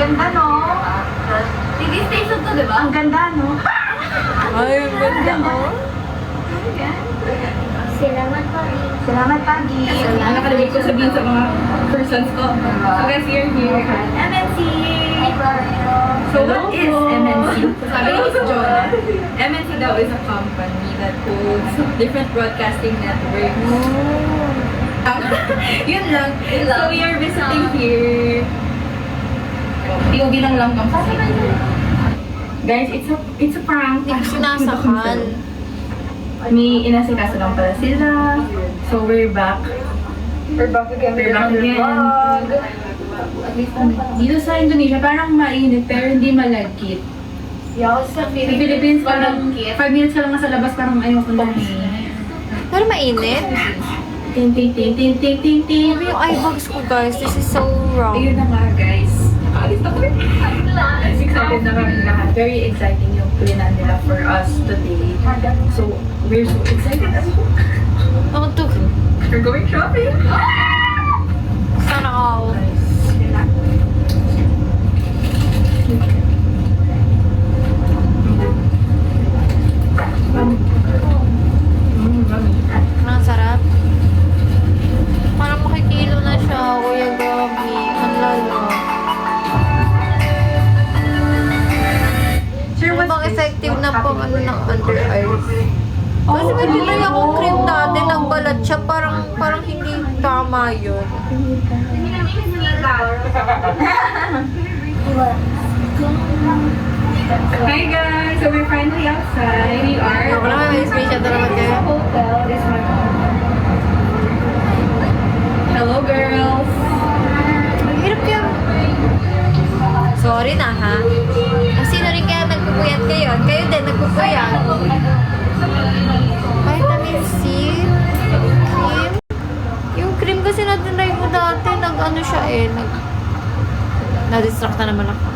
ganda, no? TV station to, di ba? Ang ganda, no? Ay, ang ganda, oh. Salamat po. Salamat, Pagi. Ang nakalagay ko sabihin sa mga persons ko. So guys, you're here at MNC. So what is MNC? Sabi ni Miss Jonah, MNC daw is a company that holds different broadcasting networks. Yun lang. So we are visiting here. POV lang kasi. Guys, it's a prank. Hindi ko sinasakal. May inasikaso lang pala sila. So we're back. We're back again. We're back again. Dito sa Indonesia, parang mainit pero hindi malagkit. Sa Sa Philippines, parang 5 minutes ka lang sa labas, parang ayoko na Pero mainit. Ting, ting, ting, ting, ting, ting, ting. Sabi yung eye bags ko, guys. This is so wrong. Ayun na nga, guys. Nakaalis ako eh. Excited na kami lahat. Very exciting yung plinan nila for us today. So, we're so excited as well. Ako to. We're going shopping. Sana all. Ang sarap. Parang makikilo na siya, Kuya Gabi. Ang lalo. Sure, Ano what's bang this? effective na pang ano ng under eyes? Kasi may binili akong cream dati, nagbalat siya. Parang hindi tama yun. Hi guys! So we're finally outside. We are. Ako naman, may screenshot na naman kayo. Hotel is my Hello girls! Mahirap yan. Sorry na ha. Kasi na rin kaya nagpupuyat kayo. Kayo din nagpupuyat. Vitamin C. Cream. Yung cream kasi na-deny mo dati. Nag-ano siya eh. Na-distract na naman ako.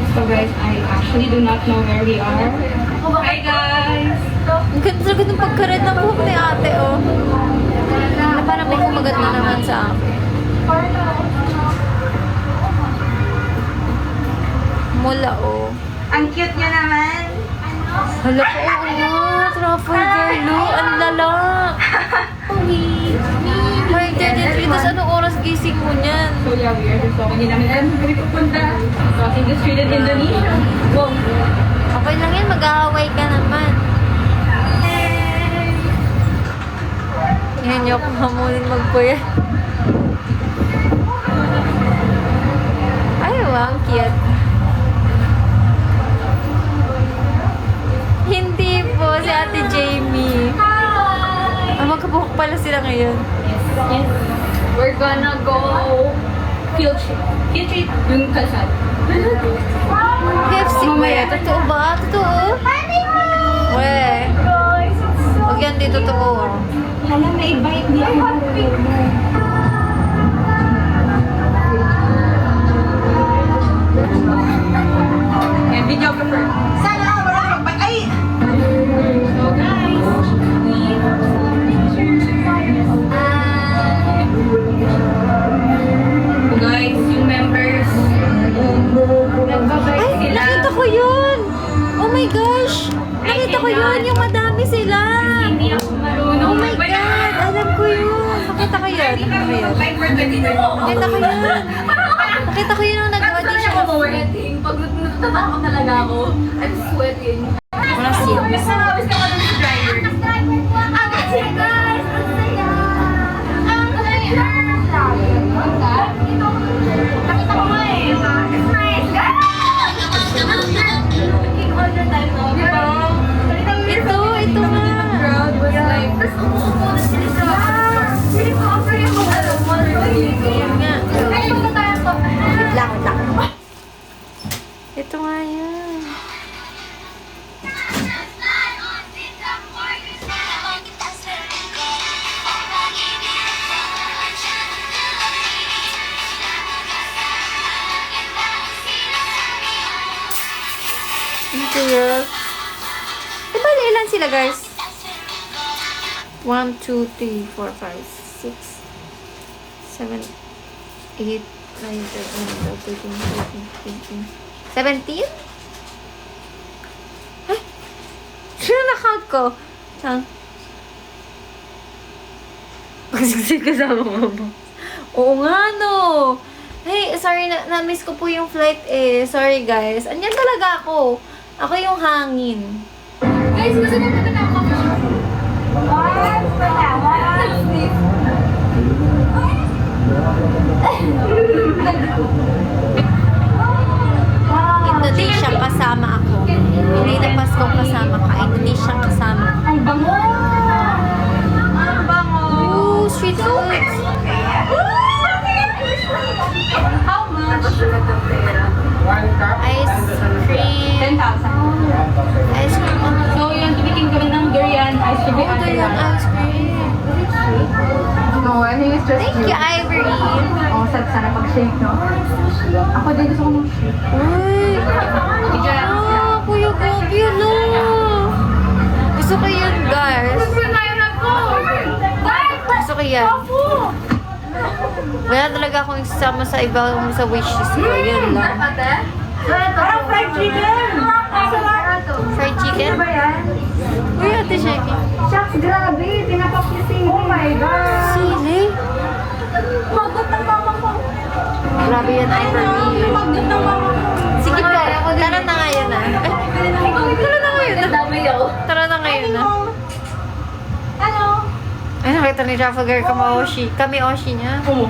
So guys, I actually do not know where we are. Hi guys! Ang ganda talaga ng pagka-red ng buhok ni ate oh. Na parang may kumagat na naman sa akin. Mula oh. Ang cute niya naman. Hala po, oo nga. Truffle girl, ang lala. May 33, tapos anong oras gising mo niyan? So yeah, we are just hindi namin alam kung kami pupunta. Crossing the street in Indonesia. Wow! Okay lang yan, mag-aaway ka naman. Yan yung hamunin magpuya. Ay, wow, ang cute. Hindi po, si Ate Jamie. Magkabuhok pala sila ngayon. Yes. We're gonna go field trip. Field trip yung kalsada. KFC ba? Mamaya. Totoo ba? Totoo? Weh. Huwag yan di totoo. Hala, may bike di ako. And videographer. Sana, wala mag- Ay! So guys, guys, yung members, nagbabike Ay, sila. nakita ko yun! Oh my gosh! Nakita ko yun! Yung madami sila! Hindi ako marunong. Oh my God! Alam ko yun! Nakita ko yun! Nakita ko yun! Nakita ko yun! Nakita ko yun nung nag-audition. Pag natatawa ko talaga ako, I'm sweating. Wala siya. Basta nawis ka pa dun sa driver. Agad siya guys! Ang saya! Ang saya! Nakita ko nga eh. It's nice guys! Looking all the time no? Diba? Ito nga. Crowd was like, Tapos umuupo na sila sa... Hindi ko offer yung mga Yun nga. Ay, punta tayo to. Wait lang. Ito nga yan. Ito yun. Eh, bali ilan sila guys? 1, 2, 3, 4, 5, 6, 7, 8, 9, 10, 11, 12, 13, 14, 15, 17? Ay! Sino na-count ko? Saan? Pagsigsig kasama mo ba? Oo nga, no! Hey, sorry, na-miss ko po yung flight eh. Sorry, guys. Andyan talaga ako. Ako yung hangin. Guys, gusto mo punta na ako. Indonesia kasama ako. Hindi na Pasko kasama ka. Indonesia kasama ka. Ay, bango! Ang bango! Ooh, street foods. How much? Ice cream. 10,000. Ice cream. So, yun, tumiting kami ng durian ice cream. Oh, ito yung ice cream. No, I think it's just Thank you, Ivory. Oh, sarap sana pag-shake, no? Ako din gusto ko mag-shake. Uy! Ah, Kuya Gobi, no! Gusto ko yun, guys. Gusto ko yan. Wala talaga akong isama sa ibang sa wishlist ko. Yun lang. Parang fried chicken! Fried chicken? Ano ba yan? Uy, Ate Sheki. Shucks, grabe! Tinapak niya sili. Oh my God! Sili? Magot ng mama ko. Grabe yan, Ivory. Magot ng mama ko. Sige po, tara na ngayon ah. Ay, tara na ngayon ah. Tara na ngayon ah. Ano? Ay, nakita ni Trafalgar Kami Oshi niya. Oo.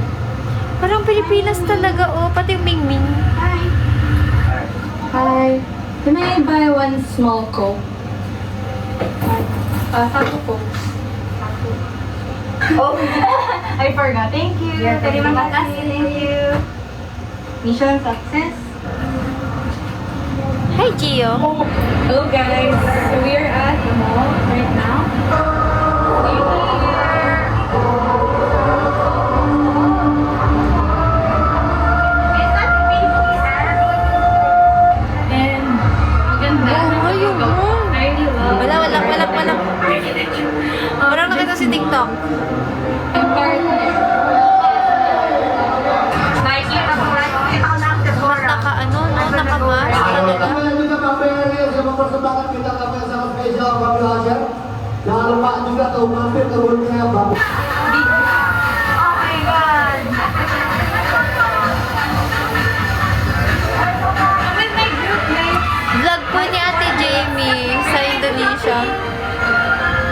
Parang Pilipinas talaga, oh. Pati yung Mingming. Hi. Hi. Can I buy one small Coke? Sato Coke. Oh, I forgot. Thank you. Terima kasih. Thank you. Mission success. Hi, Gio. Hello guys. So we are at the mall right now. See you here. Is that baby hair? And maganda. Oh, ayun, oh. I really love Wala. Parang nakita si TikTok. ang partner. Nakikita ko lang. Ito ko lang sa Sephora. Naka-mask talaga. Jangan lupa juga tuh mampir ke rumahnya Bang. Oh my God. With my group mate. Vlog po ni Ate Jamie sa Indonesia.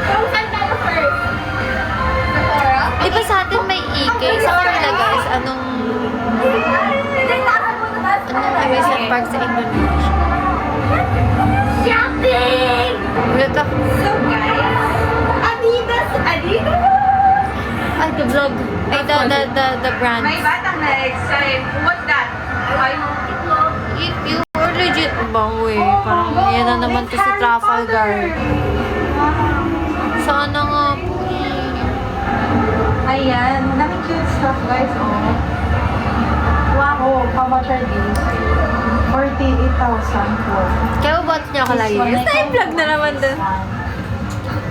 Kung saan tayo first? Sephora? Di ba sa atin may EK? Sa kanila guys, anong amusement park sa Indonesia? Shopping! Ulit ako. So guys, Adidas. Ay, the vlog. Ay, the brand. May batang na-excite. What's that? You are legit bang way? Parang yan na naman to si Trafalgar. Sana nga po eh. Ayan, madaming cute stuff guys, oh. Wow, how much are these? 48,000 for. Kaya ba niya ako lagi? Style vlog na naman dun.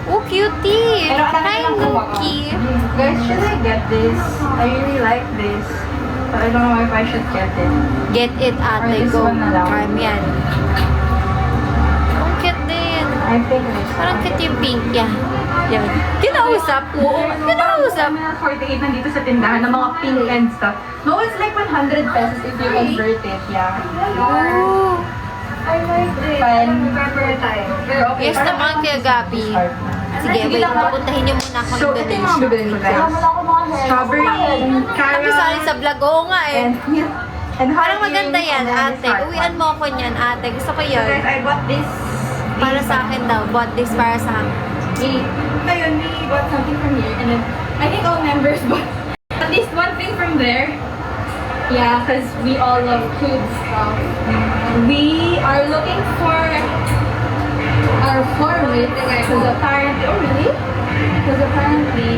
Oh, cutie! Pero alam Hi, naman kung Nuki! Guys, should I get this? I really like this. But I don't know if I should get it. Get it, Or ate. this Go. one na lang. Charm yan. Ang cute din. I think this Parang one. cute yung pink. Yan. Yan. Kinausap. Kinausap. Kami 48 nandito sa tindahan ng mga pink and stuff. No, it's like 100 pesos if you convert it. Yeah. Oh. I like this. Fun. Remember time. Pero okay. Yes naman, Kuya Gabi. Sige, Sige wait. lang, Pupuntahin niyo muna ako So, ng ito yung mga bibilin ko guys. Strawberry, Sabi sa akin sa vlog, oo nga eh. and Parang hot maganda wings, yan, and then ate. this hot Uwian one. mo ako niyan, ate. Gusto ko So guys, yun. I bought this. Para sa akin daw. Bought this para sa akin. Ayun, we bought something from here. And then, I think all members bought at least one thing from there. Yeah, because we all love food stuff. We are looking for our format because apparently, oh really? Because apparently,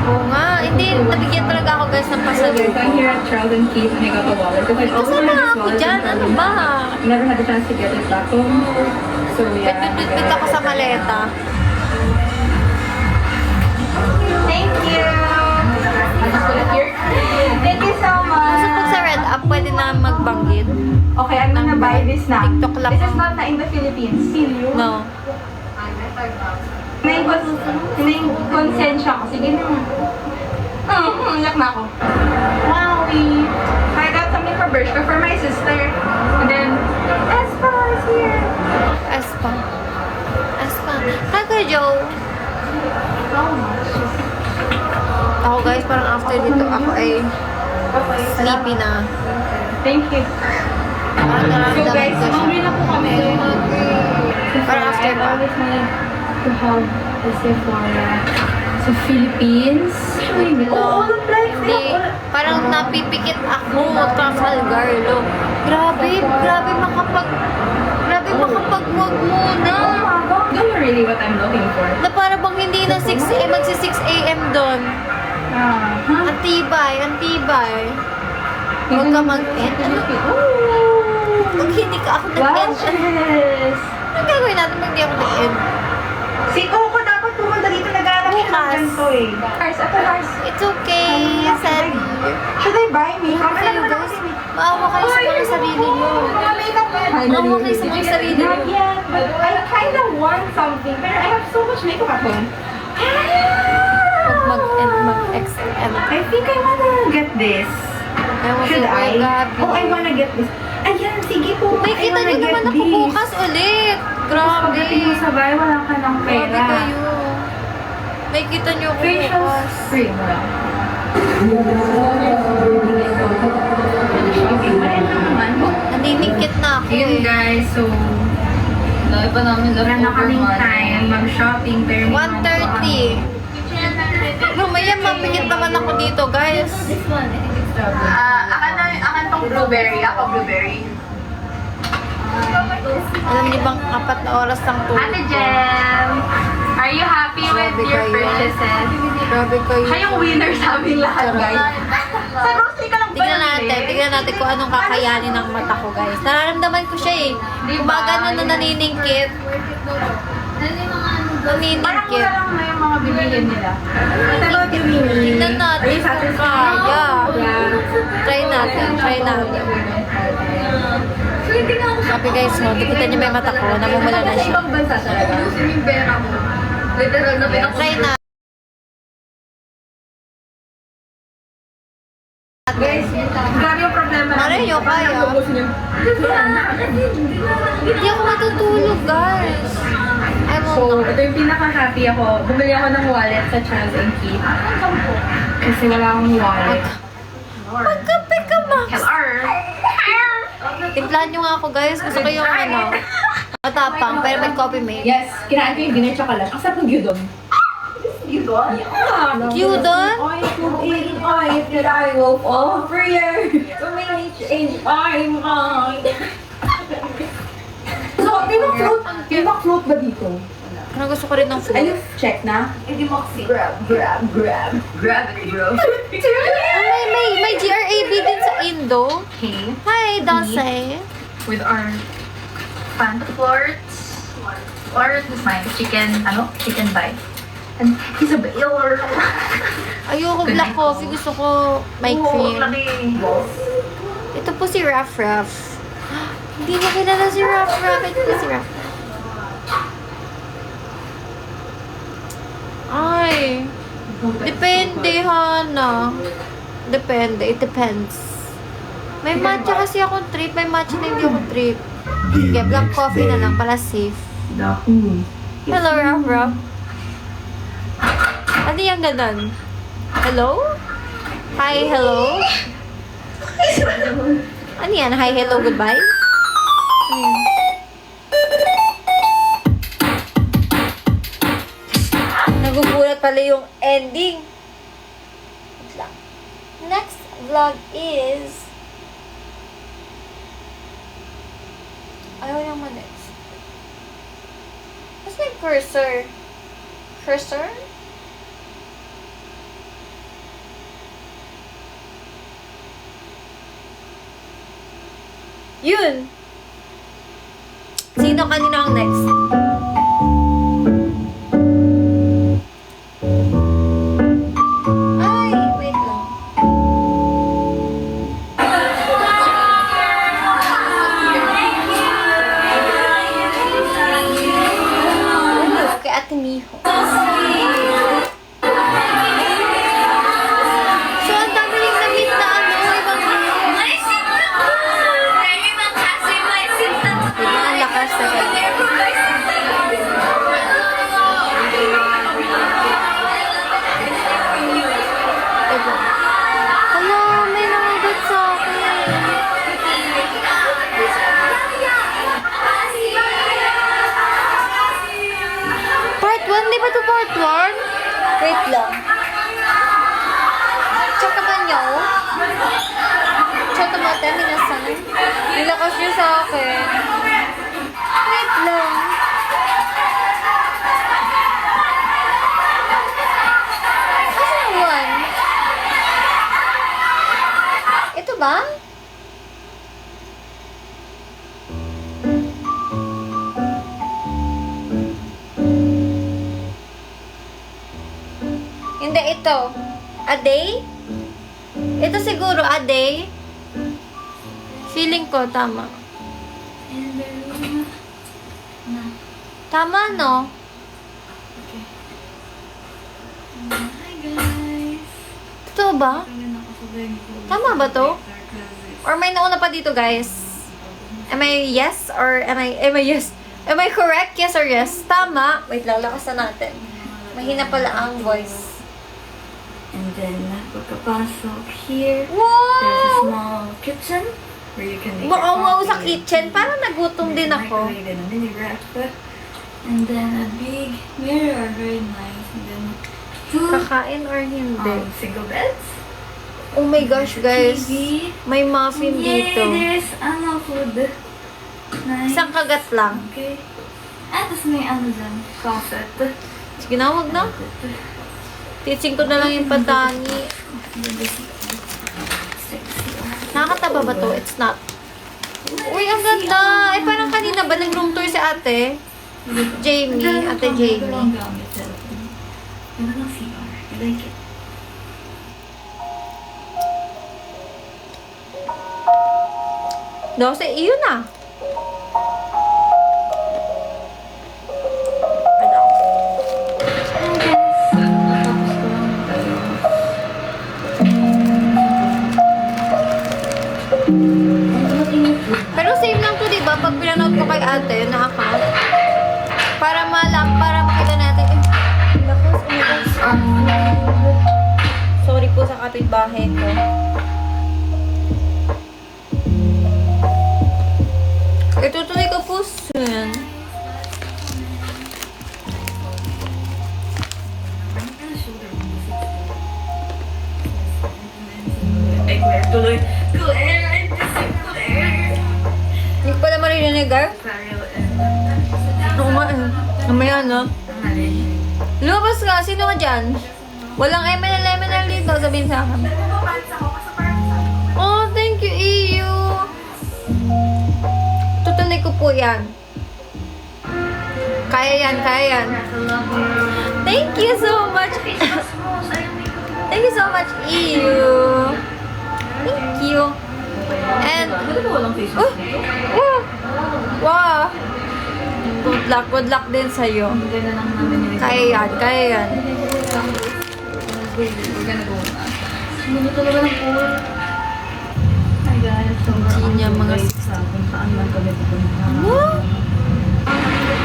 Oo nga. Hindi, nabigyan talaga ako guys ng pasalubong. I'm here at Charles and Keith and I got a wallet. Because I also Kasama had this ako wallet dyan. in Ano Charles. ba? I never had the chance to get it back home. So yeah. Bit ako sa maleta. Thank you. Okay, I'm gonna buy this now. TikTok lang. This is not na in the Philippines. Silyo. No. May konsensya ko. Sige na. Iyak na ako. Wowie! I got something for Bershka for my sister. And then, Espa is here. Espa. Hi, Kuya Joe. Ako guys, parang after dito, ako ay sleepy na. Thank you. Parang So nararamdaman guys, ko siya. hungry na po kami. Parang after I pa. always wanted to have a Sephora sa Philippines. No. Hindi. Parang napipikit ako. Trafalgar, lo. Grabe makapagwag muna. Don't know really what I'm looking for. Na para bang hindi na 6 a.m. magsi 6 a.m. doon. Huh? Antibay. Huwag ka mag-end. Pag hindi ka ako nag-end, Lashes! anong gagawin natin pag hindi ako nag-end? Si Coco dapat pumunta dito nag-aalap siya ng Bukas. ganito eh. Lars, ito Lars. It's okay, Sadie. Should I buy makeup? Kayo Alam mo guys, kasi maawa kayo sa mga sarili nyo. makeup na. Maawa kayo sa mga sarili nyo. Not yet, but I kind of want something. Pero I have so much makeup at home. Huwag mag-end, mag-extend. I think I wanna get this. Ewan Should ko, I? Gabi. Oh, I wanna get this. Ayan, sige po. May kita nyo naman ako bukas ulit. Grabe. Pagdating mo sa bahay, wala ka ng Grabe pera. kayo. May kita nyo ako Facial bukas. spray mo lang. Shopping. Maliit lang naman. Naniningkit na ako Ayun eh. guys, so Dami pa namin wala na kaming time mag-shopping pero 1:30. Mamaya mapikit naman ako dito, guys. Akan tong blueberry. Ako blueberry. Alam niyo bang 4 na oras lang tulog Ate ko? Jem, are you happy with Grabe your kayo. purchases? Grabe kayo. Siya yung winner sa aming lahat, guys. Sa grocery ka lang ba Tignan natin kung anong kakayanin ng mata ko, guys. Nararamdaman ko siya eh. Kumagano na naniningkit. Parang Naniningkit. lang na yung mga bibilin nila. Tignan natin kung kaya. Try natin. Sabi guys, no, kita niyo may mata ko, namumula na siya. Ibang bansa talaga. Yung pera mo. Literal na Try na. guys, grabe yung problema Mario, kaya. Hindi ako matutulog, guys. I So, won't. ito yung pinaka-happy ako. Bumili ako ng wallet sa Charles & Keith. Kasi wala akong wallet. Magkape ka, Max. Hello. Timplahan nyo nga ako, guys. Gusto ko yung ano, matapang, pero may coffee mate. Yes, kinain ko yung dinner chocolate. Ang sarap ng gyudon. Yun. Gyudon? If that I will fall for you. To make change I'm on. So, may float ba dito? Ano gusto ko rin ng food? Ayun, check na. Grab it, bro. May GRAB din sa Indo. Okay. Hi, Dulce. With our Fanta florets. Or this mine, chicken bite. And Isabel. Ayoko black coffee. Gusto ko may cream. Laki. Ito po si Raff Raff. Hindi mo kilala si Raff Raff. Ito po si Raff Raff. Ay. Depende, Hana. Depende. It depends. May matcha kasi akong trip. May matcha na hindi akong trip. Sige, black coffee na lang para safe. Hello, Raff Raff. Ano yung ganon? Hello? Hi, hello? Ano yan? Hi, hello, goodbye? Ano yan? Nagugulat pala yung ending. Wait lang. Next vlog is... Ayaw naman next. What's my cursor? Cursor? Yun! Sino kanina ang next? Ay, wait lang. nyo? Choto mo, te, minasan. Nilakas nyo sa akin. Wait lang. Asan yung one? Ito ba? Hindi, ito. A day? Ito siguro, a day. Feeling ko, tama. Tama, no? Hi guys. Totoo ba? Tama ba to? Or may nauna pa dito, guys? Am I yes or am I yes? Am I correct? Yes or yes? Tama. Wait lang, lakasan natin. Mahina pala ang voice. And then, pagkapasok here, there's a Wow! small kitchen where you can make Wow, your sa coffee. kitchen. Parang nagutom din ako. Microwave and a mini breakfast. And then a big mirror, very nice. And then two Kakain or hindi? single beds. Oh my gosh, guys. TV. May muffin Yay, dito. there's food. Nice. Isang kagat lang. Okay. At tapos may dyan, closet. Sige na, wag na. Teaching ko na lang yung patangi. Nakakataba ba to? It's not. Uy, ang ganda! Eh, parang kanina ba nag-room tour si ate? Jamie. Ate Jamie. Ganda ng CR. I like it. Dose, iyon na. Pero same lang to, diba? Pag pinanood ko kay ate na account, para makita natin. Eh, lakas, oh my gosh. Sorry po sa kapitbahay ko. Itutuloy ko po soon. Ay, Claire, tuloy. Claire, I'm busy, Claire. Hindi ko pala marinig, girl. Claire, and... Oo nga eh. Mamaya na. Ang alin. Lumabas ka. Sino ka dyan? Walang MNL dito. Sabihin sa akin. Oh, thank you, EU. Tutuloy ko po yan. Kaya yan, kaya yan. Thank you so much. Thank you so much, EU. Thank you. And, oh, oh, wow. Good luck din sa'yo. Ganda lang namin yung... Kaya yan, kaya yan. We're gonna go na. Ano talaga ng pool? Hi guys, so we're Hindi niya mga kung saan man kami pupunta. Ano?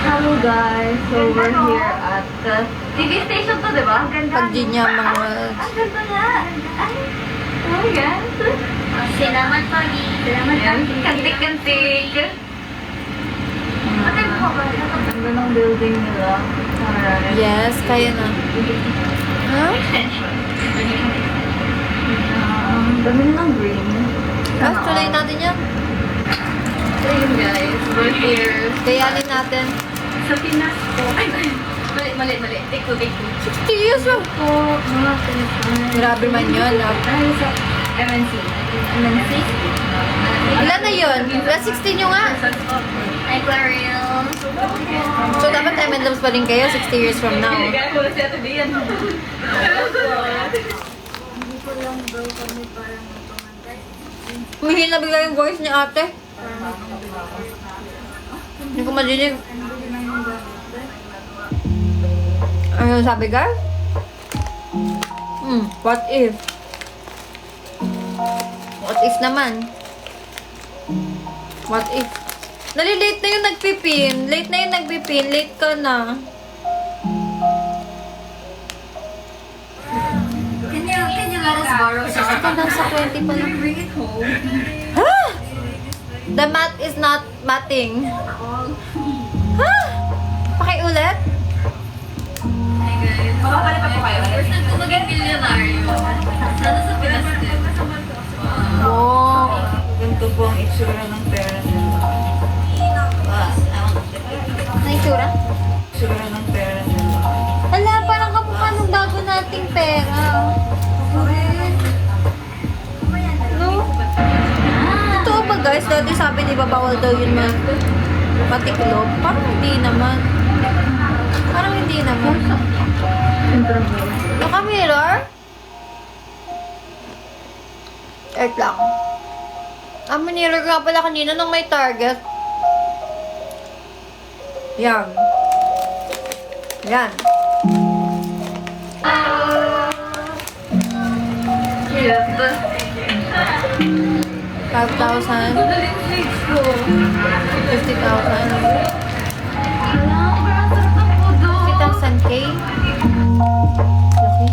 Hello guys, so we're here at the TV station to, di ba? Ang ganda. Pag di niya mga... Ang ganda nga. Ay, oh my God. Salamat, Pagi. Salamat, Pagi. Kantik-kantik. Ano mo ba? Ang ganda ng building nila. Yes, kaya na. Ha? Ang dami na ng green. Guys, tuloy natin yan. So yun guys, we're here Kayanin natin. sa Pinas po. Ay, mali. Take two. 60 years lang. Po, mga Pinas. Grabe man yun. No? Dahil sa MNC. Ilan na yun? Plus 16 nyo nga. Hi, Clariel. So, dapat M&M's pa rin kayo 60 years from now. Kaya ko si Ate Dian. Humihil na bigla yung voice ni ate. Hindi ko madinig. Ano sabi ka? What if? What if naman? What if? Nalilate na yung nagpipin. Late na yung nagpipin. Late ka na. Can you let us borrow some? Ito nasa 20 pa lang. Bring it home. Ha? The math is not matting. Ha? Pakiulit? Hi guys. Makapalit pa po kayo. First time ko maging milyonaryo. Sana sa Pinas din. Siguro ng pera nila. Na itsura? Siguro ng pera nila. Hala, parang kamukha nung bago nating pera. No? Totoo ba guys? Dati sabi di ba bawal daw yun patiklop? Parang hindi naman. Parang hindi naman. Naka-mirror? Wait lang. Mirror nga pala kanina nung may target. Yan. Yan. Yes. 5,000. 50,000. 50,000K. Laki.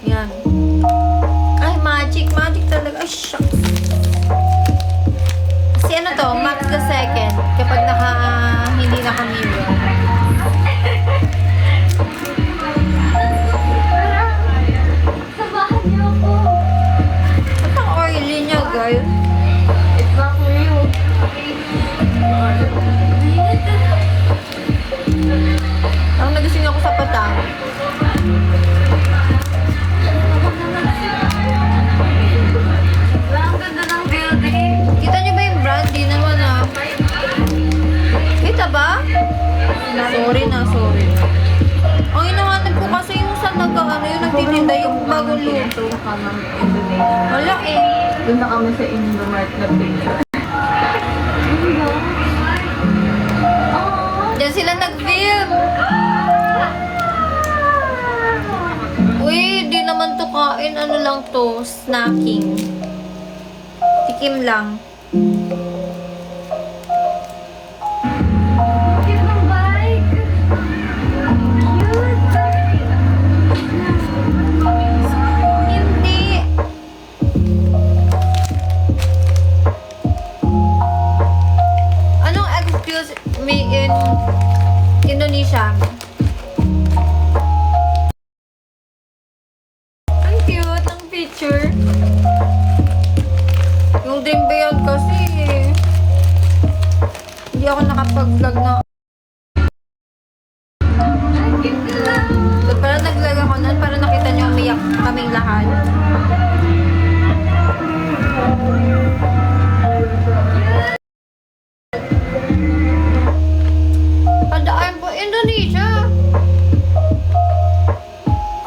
Yan. Ay, magic. Magic talaga. Ay, shucks. Si ano to? Max the second. Kapag hindi naka-mirror. Samahan niyo ako. Ba't ang oily niya, guys? It's not for you. Ang nagising ako sa patang. Ang ganda ng building. Kita niyo ba yung brand? Di naman ah. Kita ba? Sorry na, sorry. Ang hinahanap ko kasi yung sa yung nagtitinda yung bagong luto. Wala eh. Doon na kami sa Indomart na picture. Diyan sila nag-film. Uy, di naman to kain. Ano lang to? Snacking. Tikim lang. Cute ng bike. Hindi. Anong excuse me in Indonesia? Ang cute ng picture. Yung Dream Beyond kasi hindi ako nakapag-vlog na. Pero nag-vlog ako nun para nakita niyo umiyak kaming lahat. Padaan po Indonesia.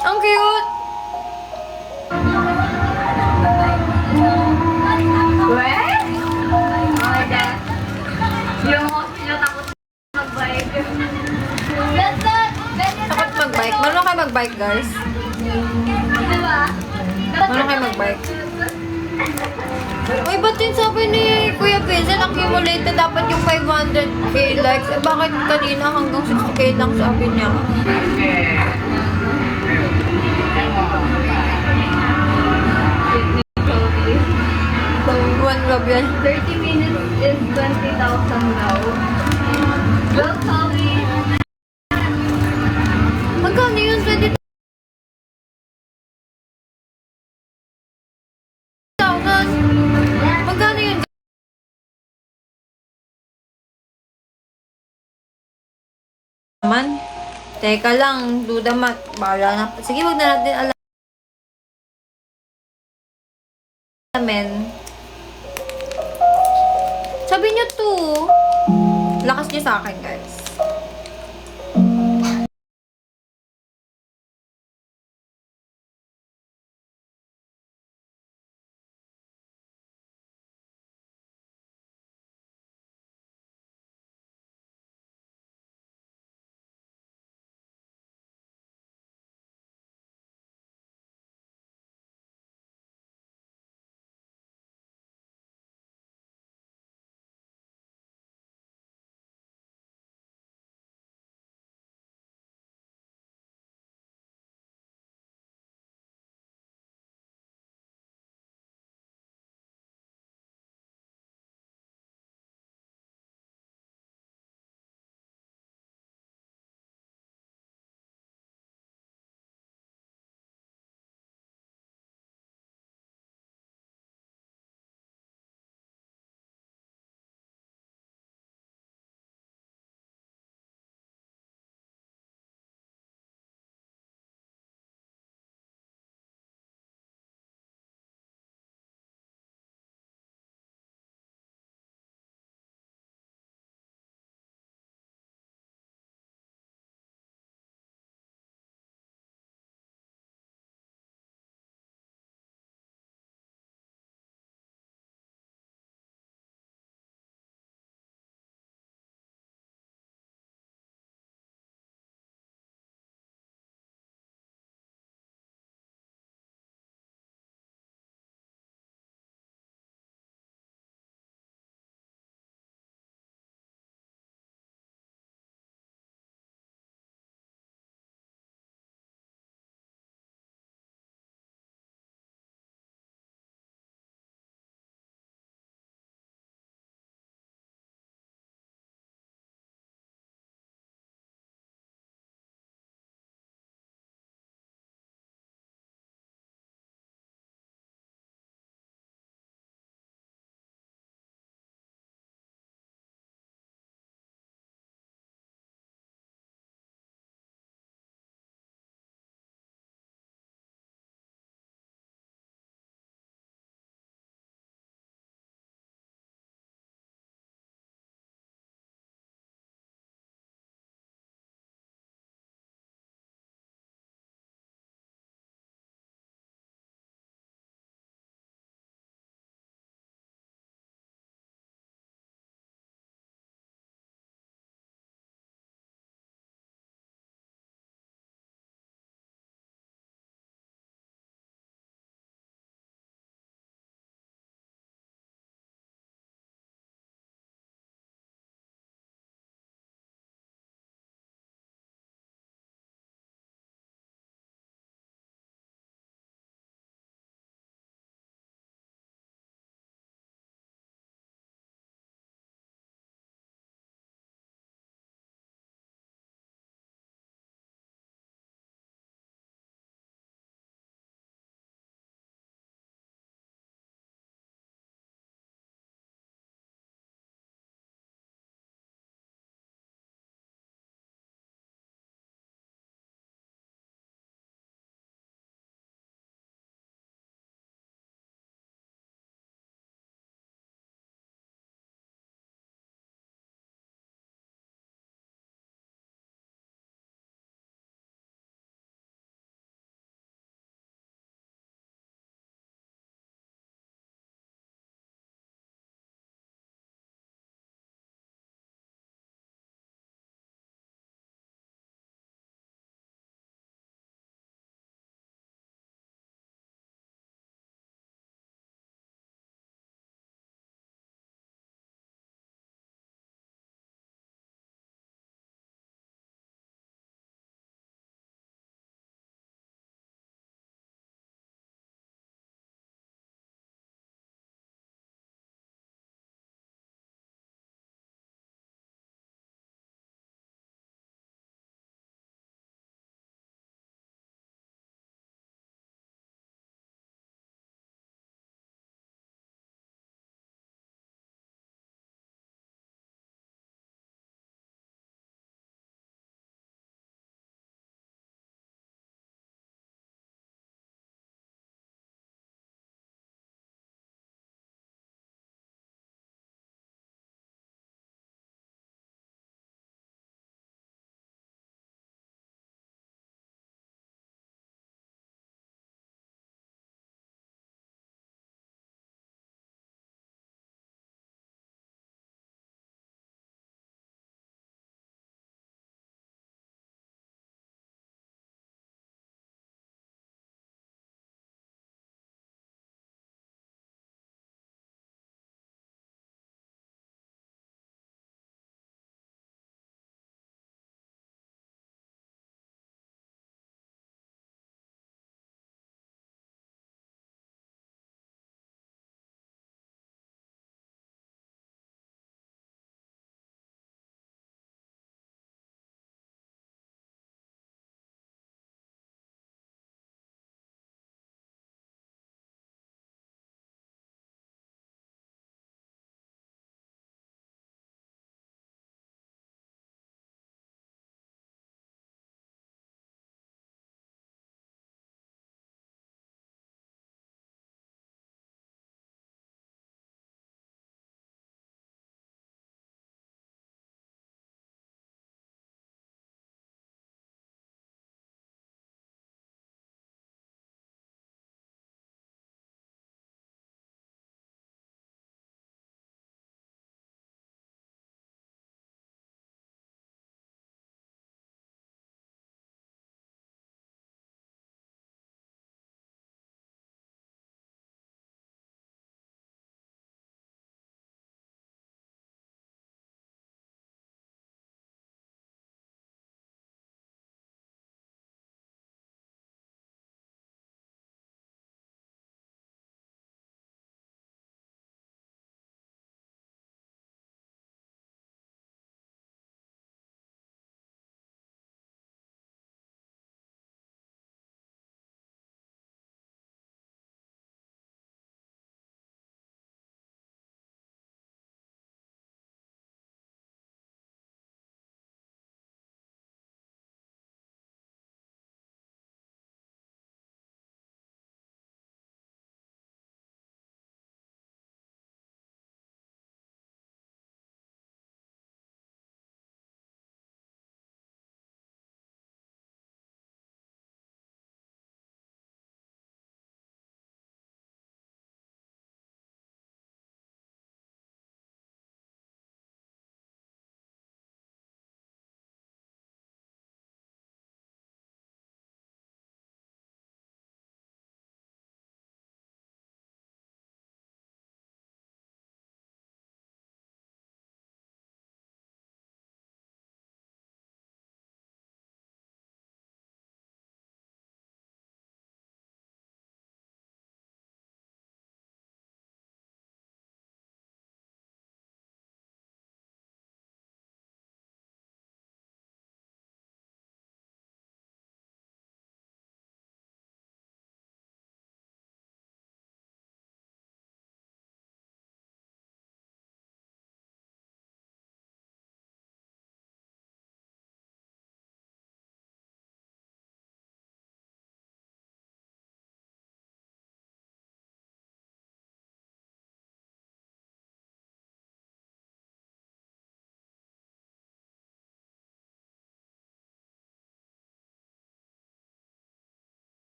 Ang cute. Yung host niyo takot mag-bike. Takot mag-bike. Marunong kayo mag-bike, guys? Diba? Marunong kayo mag-bike? Uy, ba't yung sabi ni Kuya Vincent, accumulated dapat yung 500k likes? Eh, bakit kanina hanggang 60k lang sabi niya? So, one love yan. 30 minutes is 20,000 daw. Well, sorry. Magkano yun? 20,000? Magkano yun? Naman. Teka lang, duda mat. Bahala na. Sige, wag na natin alamin. Sabi niyo to. Lakas niyo sa akin, guys.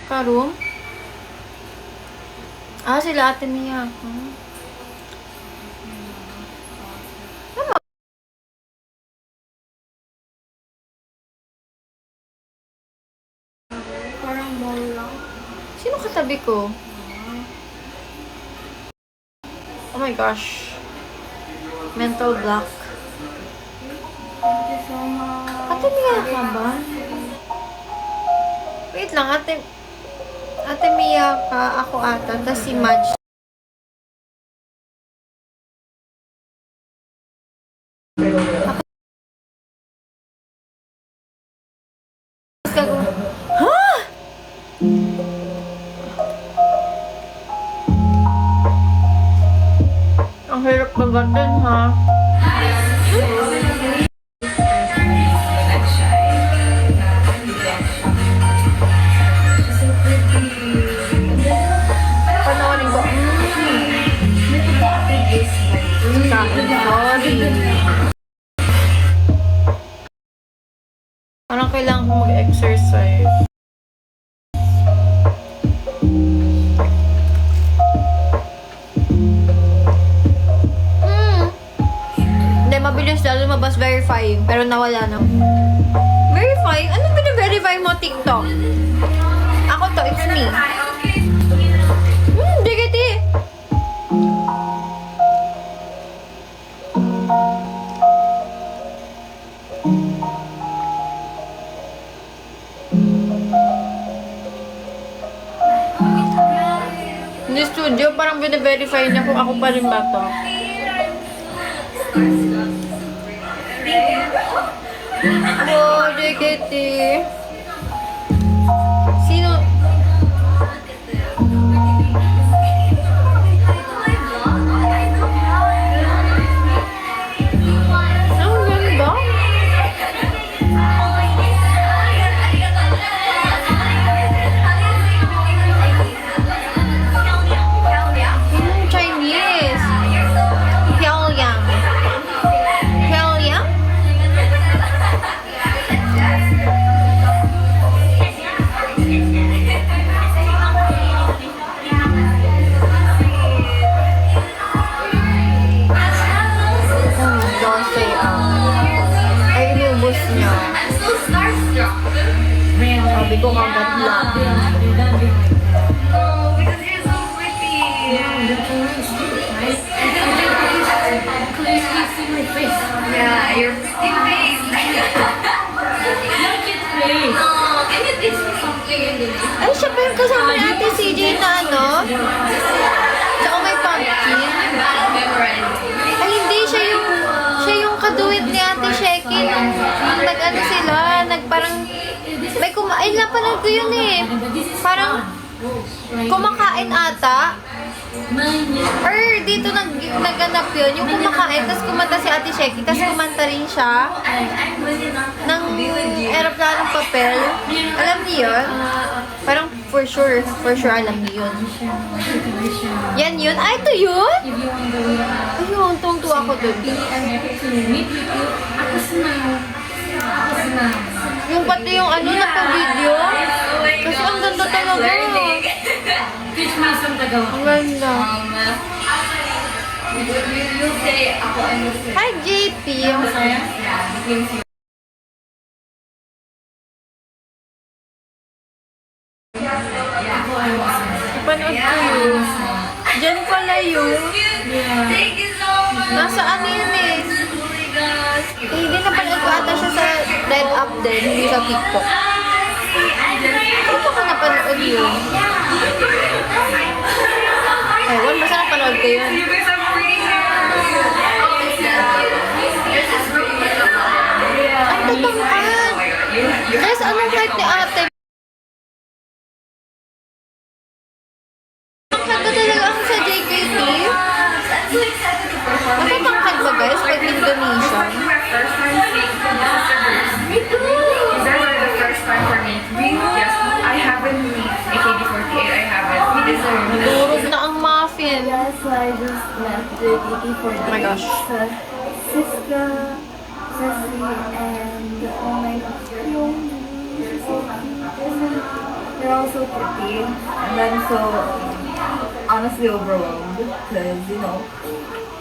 Karoon? Ah, sila Ate Mia. Parang mall lang. Sino katabi ko? Oh my gosh. Mental block. Ate Mia ka ba? Wait lang, Ate Mia ka, ako ata, tas si Madge. Ha? Ang hirap babatin, ha? Panoorin ko. Sorry. Parang kailangan ko mag-exercise. Hindi, mabilis na lumabas verifying, pero nawala na. Verifying? Anong bina-verify mo, TikTok? Ako to, it's me. Digiti! Hindi studio, parang bina-verify niya kung ako pa rin ba to. Oh, JKT. Sino? Ang ganda. Chinese. Pyongyang. Pyongyang? Ay, inubos niya. Sabi ko kagat lang. Yeah, your pretty face. Can you teach me something in the Ay, siya pa yung kasama ni Ate CJ na ano? Sa Oh My Pumpkin. Ay, hindi. Siya yung kaduwit ni Ate Sheki nung nag-ano sila, parang, ay, napanood ko yun eh. Parang, kumakain ata. Or dito naganap yun, yung kumakain, tapos kumanta si Ate Sheki, tapos kumanta rin siya ng aeroplanong papel. Alam niyo yun? Parang for sure alam niyo yun. Yan yun? Ay, ito yun? Ayun, tungtuwa ako dun. Yung pati yung ano na pa-video. Kasi ang ganda talaga. Teach me some Tagalog. Ang ganda. You say, ako ano say. Hi, JP. Panood ko yun. Diyan pala yun. Thank you so much. Nasa ano yun eh. Hindi na panood ko ata siya sa Red Up din, hindi sa TikTok. Ano ko napanood yun? Ewan, basta napanood ko yun. You guys have pretty hair. Ang tatangkad. Guys, anong height ni ate? Ang ganda talaga ako sa JKT. Matatangkad ba guys pag Indonesian? First time seeing me too. You guys are the first time for me. Yes, I haven't seen AKB48. I haven't. We deserve it. Durog na ang muffin. Yes, so I just left the DT for Oh my gosh. Siska, Ceci, and oh my gosh, yung They're all so pretty. And I'm so honestly overwhelmed because, you know,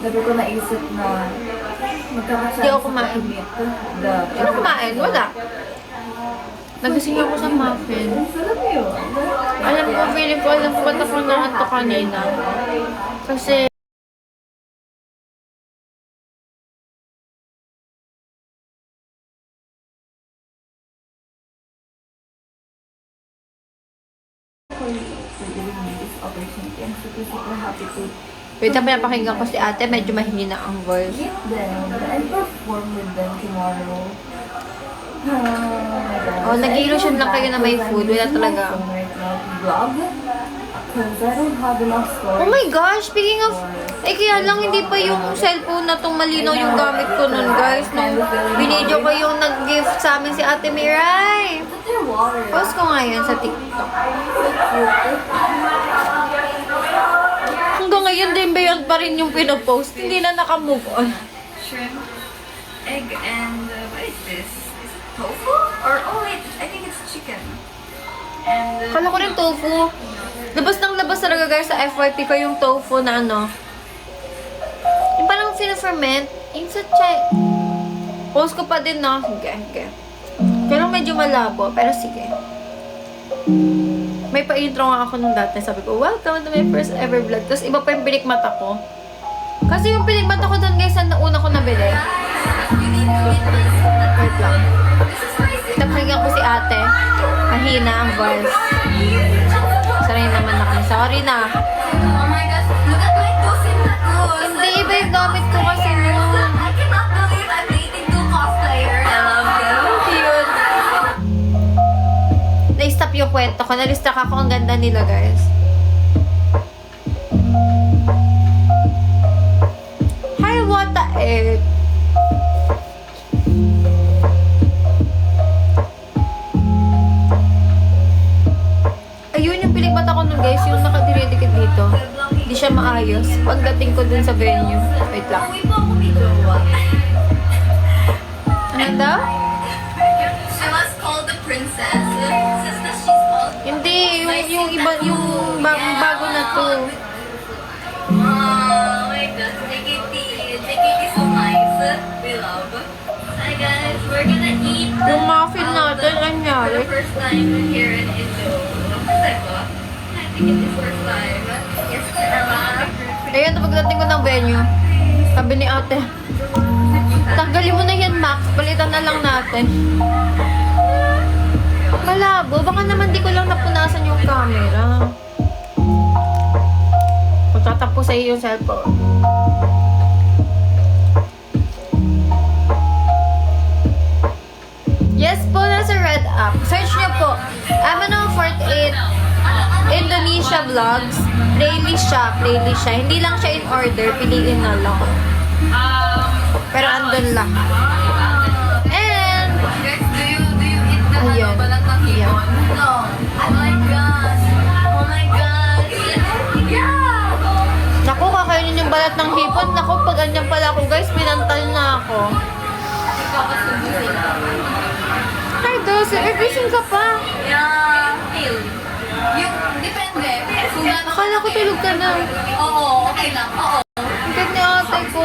never ko naisip na magkakachance Hindi ako kumain. Ano kumain? Wala. Nagising ako sa muffin. Sarap yun. Alam ko, feeling ko, alam ko ba't ako nakanto kanina. Kasi, wait, pinapakinggan ko si ate, medyo mahina ang voice. Meet them and perform with them tomorrow. Oh my God. Oh, nag-illusion lang kayo na may food. Wala talaga. Vlog? Because I don't have enough stories. Oh my gosh, speaking of, kaya lang hindi pa yung cellphone na itong malinaw yung gamit ko nun, guys. Nung binidyo ko yung nag-gift sa amin si Ate Miray. But they're water. Post ko nga yan sa TikTok. Hanggang ngayon din ba yun pa rin yung pinopost? Hindi na nakamove on. Shrimp, egg, and what is this? Is it tofu? Or, oh wait, I think it's chicken. And Kala ko rin tofu. Labas ng labas talaga guys sa FYP ko yung tofu na ano. Yung parang fina-ferment. Yung sa chai. Post ko pa din no. Sige. Pero medyo malabo. Pero sige. May pa-intro nga ako nung dati. Sabi ko, welcome to my first ever vlog. Tapos iba pa yung pinikmata ko. Kasi yung pinikmata ko doon guys, na una ko nabili. Wait lang. Tapos ko si ate. Mahina ang voice. Sorry naman ako. Sorry na. oh my gosh, look at my tosin tacos! Hindi, iba yung gamit ko kasi nun. I cannot believe I'm dating two cosplayers. I love you. Cute. Na-stop yung kwento ko. Na-distract ako. Ang ganda nila, guys. Hi, what the heck? Ayun yung pinikmata ko nun, guys. Yung nakadire-dikit dito. Hindi siya maayos. Pagdating ko dun sa venue. Wait lang. Uwi po ako may jowa. Ano daw? She was called the princess. Since that she's called... Hindi, yung iba, yung bago na to. Oh my gosh, JKT. JKT is so nice. We love. Hi guys, we're gonna eat Yung muffin natin, for anyari. the first time here in Indo. Diba? I think it is first time. Yes, Ayan, pagdating ko ng venue, sabi ni ate, tanggalin mo na yan, Max. Palitan na lang natin. Malabo. Baka naman di ko lang napunasan yung camera. Magtatapos sa iyo yung cellphone. Yes po, nasa red app. Search nyo po. Amano48 Indonesia Vlogs. Playlist siya. Hindi lang siya in order. Piliin na lang. Pero andun lang. And, guys, do you eat the Ayan. balat ng Ayan. hipon? No. Oh my gosh. Oh my gosh. Yeah. naku, kakainin yung balat ng hipon. Naku, pag ganyan pala ako guys, pinantal na ako. Hi, Dulce. Gising ka pa. Yeah. Feel. Yung, depende. Kung gaano Akala ko tulog ka na. Oo, okay lang. Oo. Ang ganda ni ate ko.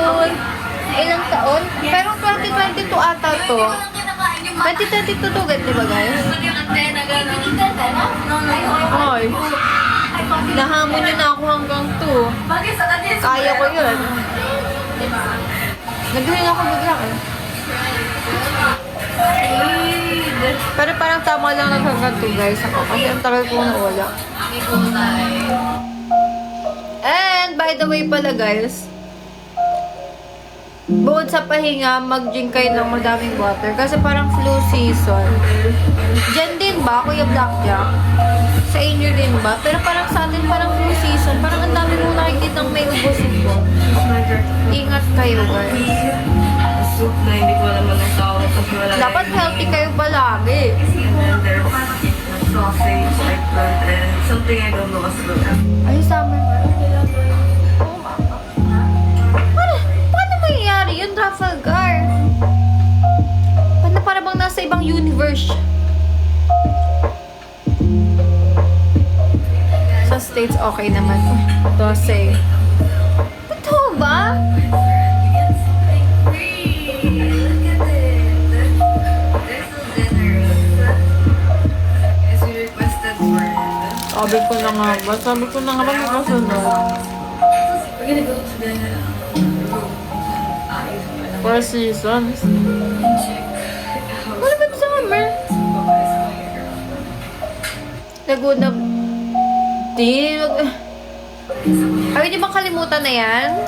Ilang taon? Pero 2022 ata to. Hindi ko lang kinakain yung mga 2022 to, di ba guys? yung antena, gano'n. No, no, no. Ay. Nahamon niyo na ako hanggang 2. Bagay sa kanya. Kaya ko yun. Nagawin ako bigla eh. Pero parang tama lang hanggang 2 guys ako. Kasi ang tagal ko nawala. May gulay. And by the way pala guys, bukod sa pahinga, mag-drink kayo ng madaming water. Kasi parang flu season. Diyan din ba, Kuya Blackjack? Sa inyo din ba? Pero parang sa atin, parang flu season. Parang ang dami mo nakikita may ubos-ubos. Ingat kayo guys. Soup na hindi ko alam anong tawag kasi wala. Dapat healthy kayo palagi. And then there's sausage, eggplant, and something I don't know as well. Ay, summer. Paano mangyayari yun, Trafalgar? Paano para bang nasa ibang universe? States, okay naman. 12. Totoo ba? Sabi ko na nga ba? Sabi ko na nga ba may kasunod? Four seasons. Wala ba summer? Laguna. Di, ay, di ba kalimutan na yan?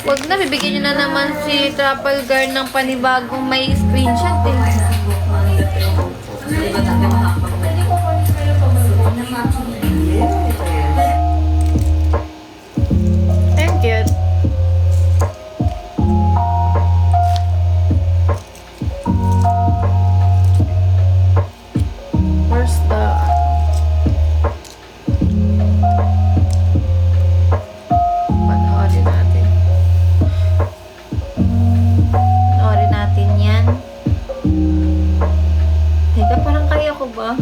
Huwag na, bibigyan nyo na naman si Trafalgar ng panibagong may screenshot eh. Thank you. Where's the... Panoorin natin. Panoorin natin yan. Teka, parang kaya ko ba?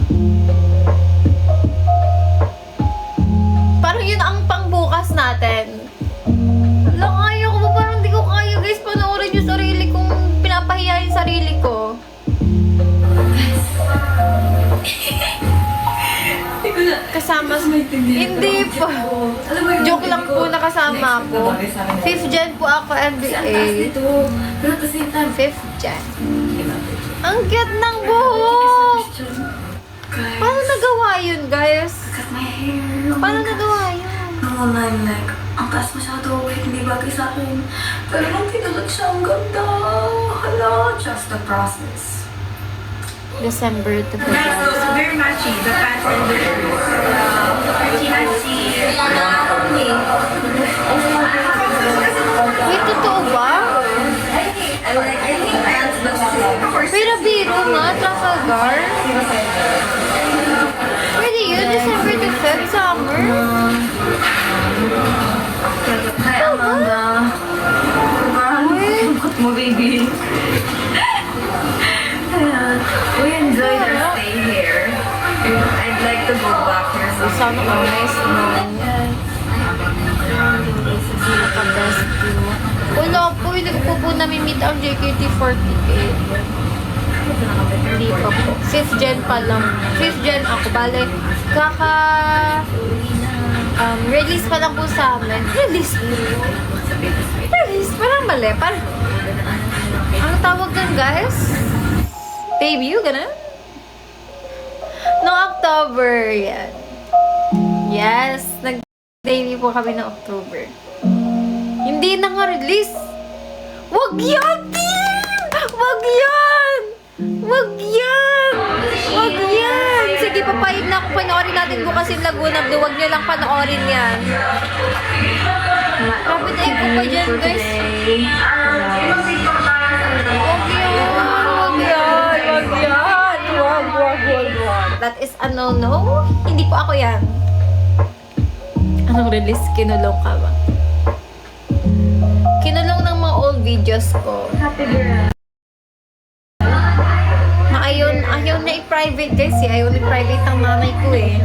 Parang yun ang pangbukas natin. Wala, kaya ko ba? Parang di ko kaya, guys. Panoorin yung sarili kong pinapahiya yung sarili ko. Kasama hindi po. Joke lang po, nakasama ako. 5th gen po ako, NBA. 5th gen. Ang cute ng buhok! Paano nagawa yun, guys? Paano nagawa yun? Online, like, ang taas masyado, wait, hindi bagay sa akin. Pero nung tinulog siya, ang ganda. Hala, just the process. December to So very matchy. The pants and the shoes. Matchy. Wait, totoo ba? I think pants, but Pero biro nga, Trafalgar. Pwede yun, December to Feb, summer. Hi, Amanda. Lungkot mo, baby. We enjoyed our stay here. I'd like to go back here Sana ka nice nun. Nakabest yun. Wala po, hindi ko po nami-meet ang JKT48. Hindi pa po. 5th gen pa lang. 5th gen ako. Bale, release pa lang po sa amin. Release? Parang mali. Parang, ang tawag dun, guys? Debut, ganun? No, October. Yan. Yes. Nag-debut po kami ng October. Hindi na nga release. Wag yan, team! Wag yan! Wag yan! Wag yan! Sige, papayag na ako. Panoorin natin bukas yung Laguna. Huwag nyo lang panoorin yan. Grabe na ko pa dyan, guys. Wag yan! Wag yan! Wag yan! Wag. That is a no-no. Hindi po ako yan. Anong release? Kinulong ka ba? Kinulong ng mga old videos ko. Happy girl. Na ayaw na i-private, guys eh. Ayaw na i-private ang nanay ko eh.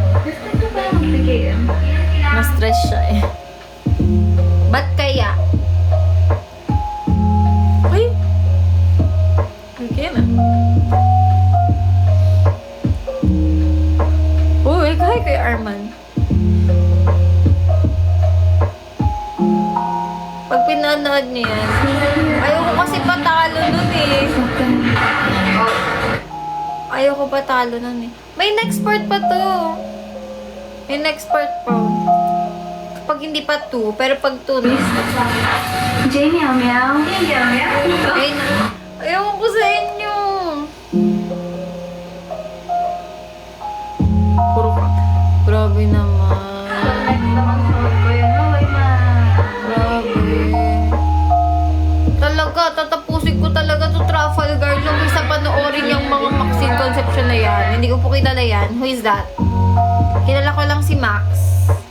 Na-stress siya eh. Ba't kaya? Uy! Okay na. Uy, kay Arman. Pag pinanood niya yan, ayaw ko kasi patalo nun eh. Ayaw ko patalo nun eh. May next part pa to. May next part pa. Pag hindi pa 2, pero pag 2 na. Jamie, meow. Ay, ayaw ko sa inyo. Puro ka. Grabe naman. Grabe. Talaga, tatapusin ko talaga to Trafalgar lang sa panoorin yung mga Maxine Concepcion na yan. Hindi ko po kilala yan. Who is that? Kilala ko lang si Max.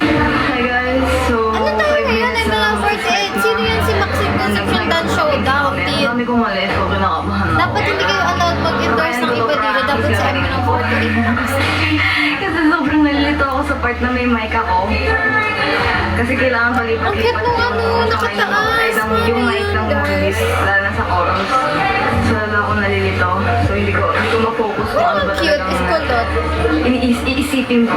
Hi guys, so... Ano tayo ngayon? I'm lang 48. Sino yan si Maxine Concepcion Dance Showdown? Dami kong mali, so kinakabahan ako. Dapat hindi kayo allowed mag-endorse ng iba dito. Dapat sa amin ng 48 lang. Kasi sobrang Parang nalilito ako sa part na may mic ako. Kasi kailangan palipat. Ang cute nung ano, nakataas. Yung mic ng movies, lalo na sa chorus. So, lalo ako nalilito. So, hindi ko ma-focus kung ano ba Ang cute, talagang iskulot. iisipin ko.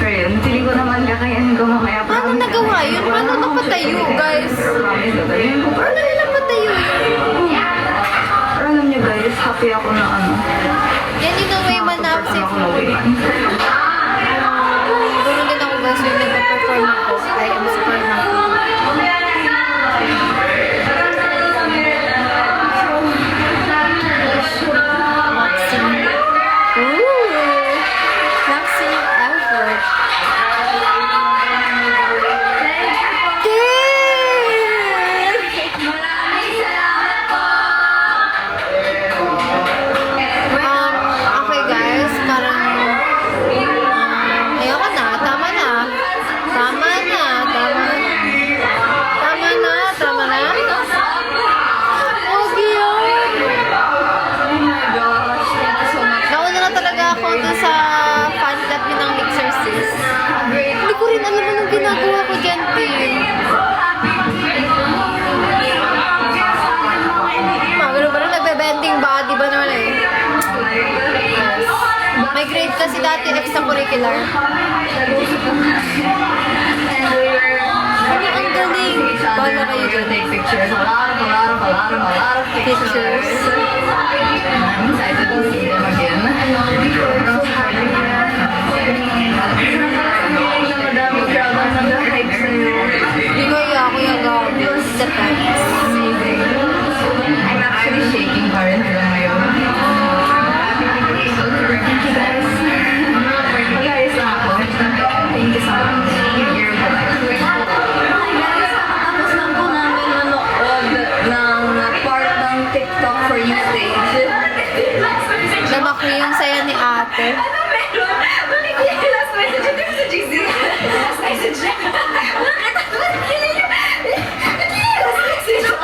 Pero yun, feeling ko naman kakayanin ko mamaya. Paano nagawa yun? Paano napatayo, guys? Promise, gagawin ko. Paano nila napatayo yun? Pero alam niyo guys, happy ako na ano. Yan yung way man na Ako safe. na way. Doon din ako guys yung nagpa-perform ako. I am super happy. Maximum. Ooh! Maximum effort. Okay guys, parang ayoko na, tama na. Tama na, tama. Tama na, tama na. Okay yun. Oh my gosh, thank you so much. Nauna na talaga ako dun sa fan club yun ng Exorcist. Hindi ko rin alam anong ginagawa ko dyan, Tim. Magano ba na nagbe-bending body ba naman eh? May grade kasi dati extracurricular. Ano ang galing? Bala kayo dyan. Take pictures. A lot of pictures. I'm excited to see them again. Madami crowd ang nag-hype sa'yo. Hindi ko ako yung gawin. Depends. Amazing. I'm actually shaking pa rin hanggang ngayon. Thank you guys. Mag-ayos lang ako. Thank you so much. You're the best. Hi guys, tapos lang po namin manood ng part ng TikTok for You stage. Lamak ko yung saya ni ate. Ano meron? Bakit yung last message? Ito yung sa GC. Last message.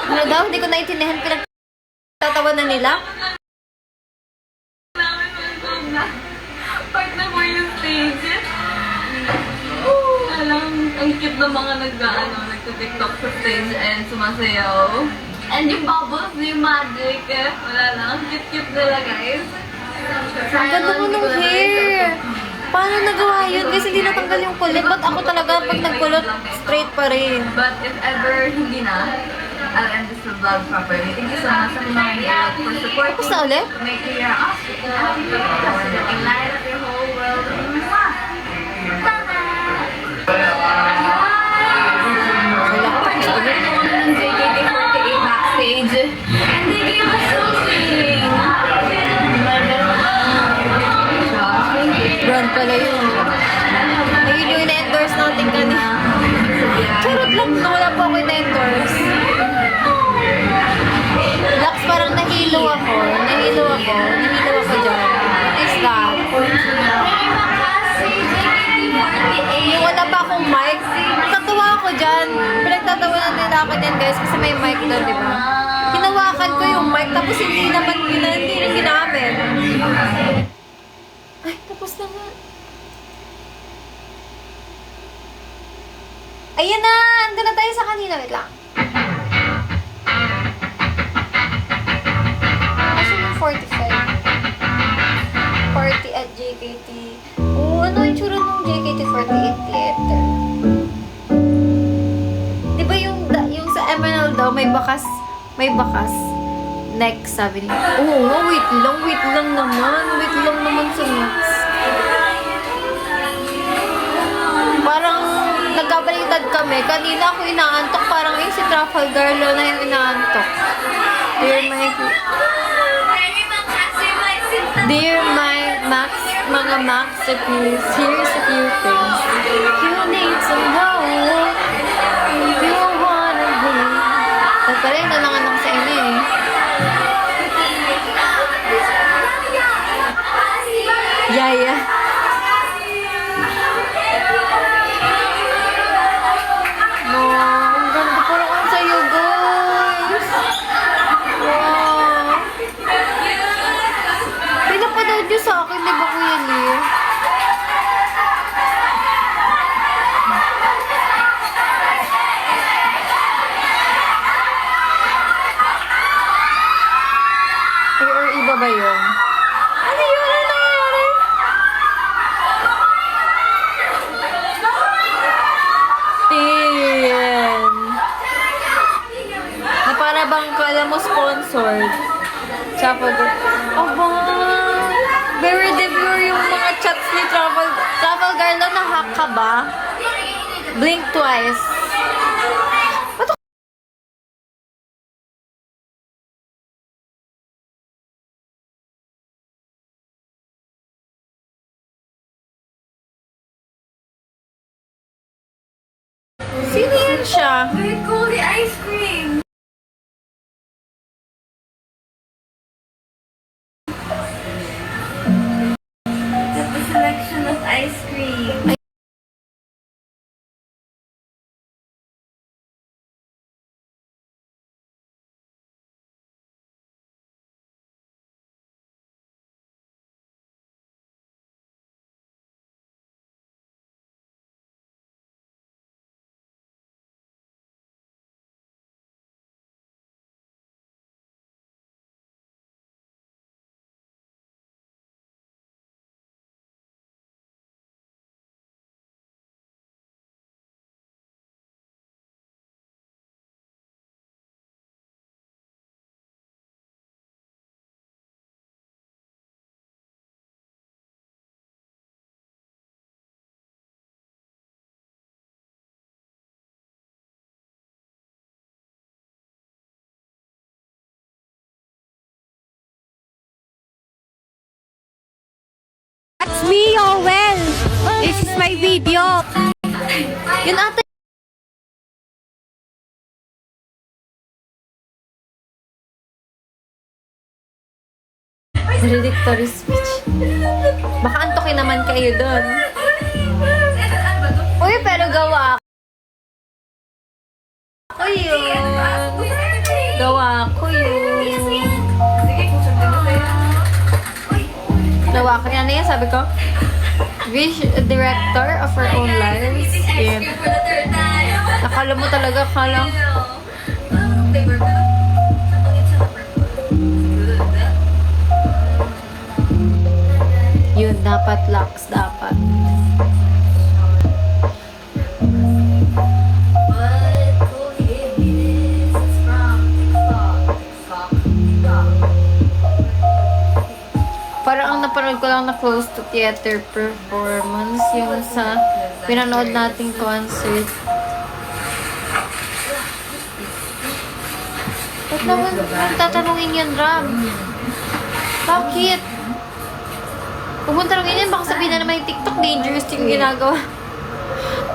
Ano daw? Hindi ko naintindihan. Pinagtatawa na nila? Part na for yung stage. Alam, ang cute ng mga nagta-TikTok sa stage and sumasayaw. And yung bubbles, yung magic. Wala lang, ang cute-cute nila guys. Ang ganda mo ng hair. Paano nagawa yun? Kasi hindi natanggal yung kulit. Ba't ako talaga pag nagkulot, straight pa rin? But if ever hindi na, I'll end this vlog properly. Thank you so much sa mga nanonood for supporting. Tapos na ulit? Make me your happy and light up your whole world. Ng JKT48 backstage. And they gave us something. Brand pala yun. Ayun yung ina-endorse natin kanina. Charot lang, wala po ako ina-endorse. Lux, parang nahilo ako. Nahilo ako dyan. What is that? Yung wala pa akong mic. Natatawa ako dyan. Pinagtatawanan nila ako dyan guys kasi may mic doon, di ba? Hinawakan ko yung mic tapos hindi rin ginamit. Ay, tapos na nga. Ayan na! Andun na tayo sa kanila. Wait lang. Kasi yung 45. Party at JKT. Oh, ano yung tsura ng JKT48 theater? Di ba yung sa Emerald daw, may bakas. Next, sabi niya. Oo, wait lang naman. Wait lang naman sa next. Parang nagkabaliktad kami. Kanina ako inaantok. Parang yung si Trafalgar Law na yung inaantok. Dear my Max, mga masterpiece, here's a few things. You need some help. You wanna be. Pagpalay na lang anong sa inyo eh. Yaya. No, ang ganda pa lang sa'yo, guys. Wow. Pinapanood niyo sa akin, di ba, Kuya Lee? ba yun? Ano yun? Ano nangyari? Tin. Na para bang kala mo sponsored. Chapo go. Aba. Very debut yung mga chats ni Travel Garlo. Na-hack ka ba? Blink twice. Sino yan siya? Very cool, the ice cream! Just a selection of ice cream. That's me, Owen! This is my video! Yun ate. Valedictory speech. Baka antokin naman kayo doon. Uy, pero gawa ko yun. Gawa ko yun. Gawa ko yan. Ano yan? Sabi ko? Director of our own lives. Yan. Nakala mo talaga, akala. Yun, dapat locks, dapat. Parang ang napanood ko lang na close to theater performance yung sa pinanood nating concert. Ba't naman tatanungin yan, Ram? Bakit? Pupunta lang yan, baka sabihin na naman yung TikTok, dangerous yung ginagawa.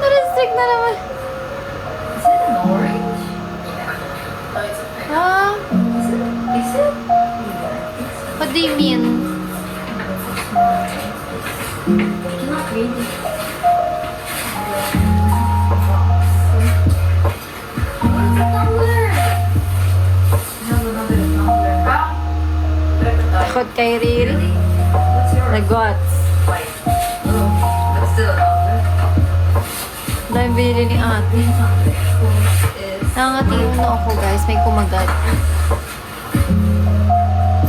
Na-restrict na naman. Is it an orange? Ha? Is it? What do you mean? Not really. What's the color? I have another tumbler. Takot kay Riri? What's yours? Nagots. White. Oh, but still a tumbler. Dahil binili ni ate. Is Nangangati yung noo ko, guys. May kumagat.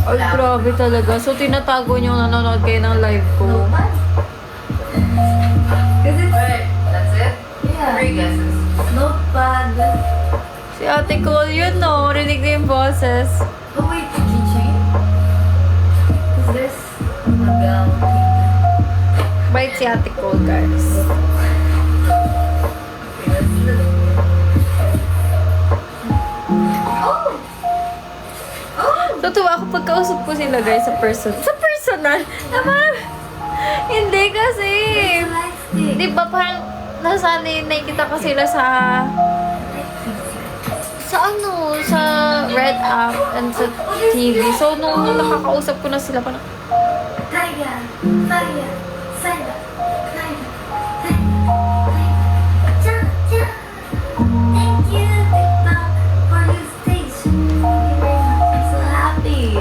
Ay, grabe talaga. So, tinatago niyo nanonood kayo ng live ko. notepad? Is it? Right. That's it? Yeah. 3 guesses. Notepad. Si ate Cole yun, no? Rinig na yung boses. Oh wait, the keychain? Is this a bell key? Bait si ate Cole, guys. Okay, let's look. Oh! Tutuwa ako pagkausap ko sila, guys, sa personal. Na parang, hindi kasi. Di ba parang nasanay nakikita ko sila sa Red App and sa TV. So, nung nakakausap ko na sila, parang, Kaya, kaya, saya, kaya, Thank you, Tiktok, for your station. Thank you very much. I'm so happy.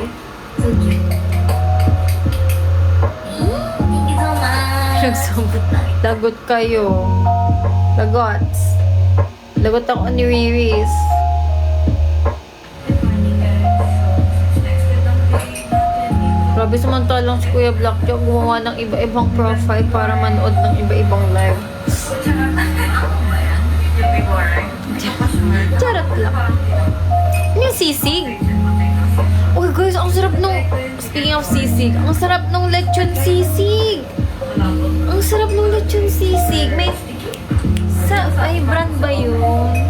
So cute. Thank you so much. nagsumot. Lagot kayo. Lagots. Lagot ako ni Riris. Good morning, guys. So, next week ang day natin Grabe, samantalang si Kuya Blackjack gumawa ng iba-ibang profile para manood ng iba-ibang live. Charot lang. Ano yung sisig? Uy guys, ang sarap nung... Speaking of sisig, ang sarap nung lechon sisig! Ang sarap nung lechon sisig. May... Ay, brand ba yun?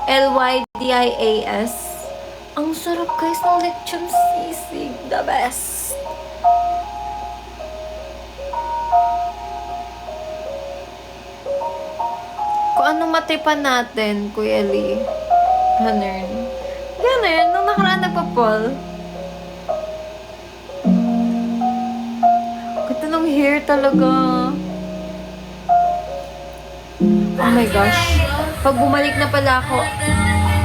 LYDIAS. Ang sarap guys ng lechon sisig. The best. Kung ano matripan natin, Kuya Lee. Ganun. Ganun. Nung nakaraan nagpa-poll. Ganda ng hair talaga. Oh my gosh. Pag bumalik na pala ako,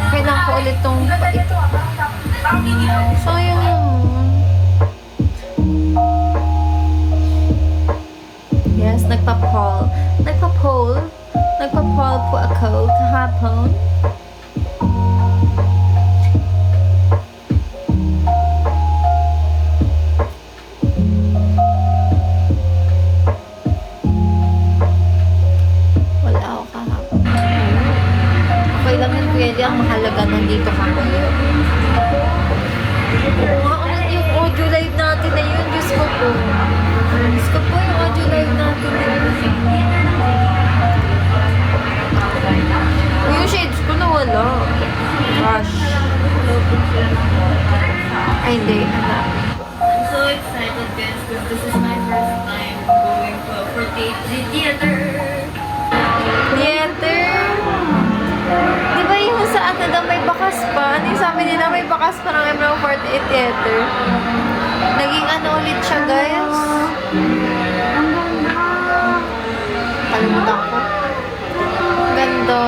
kailangan ko ulit tong sayang naman. Yes, nagpa-poll. Nagpa-poll po ako kahapon. Wala ako kahapon. Okay lang yun, Kuya Lee. Ang mahalaga nandito ka ngayon. Oo nga, ulit yung audio live natin na yun. Diyos ko po. Diyos ko po yung audio live natin na yun. Yung shades ko nawala. Gosh. Ay, hindi. Anak. I'm so excited guys because this is my first time going for theater. Theater. Di ba yung sa ano daw may bakas pa? Ano yung sabi nila may bakas pa ng M48 Theater? Naging ano ulit siya, guys? Kalimutan ko. Ganda.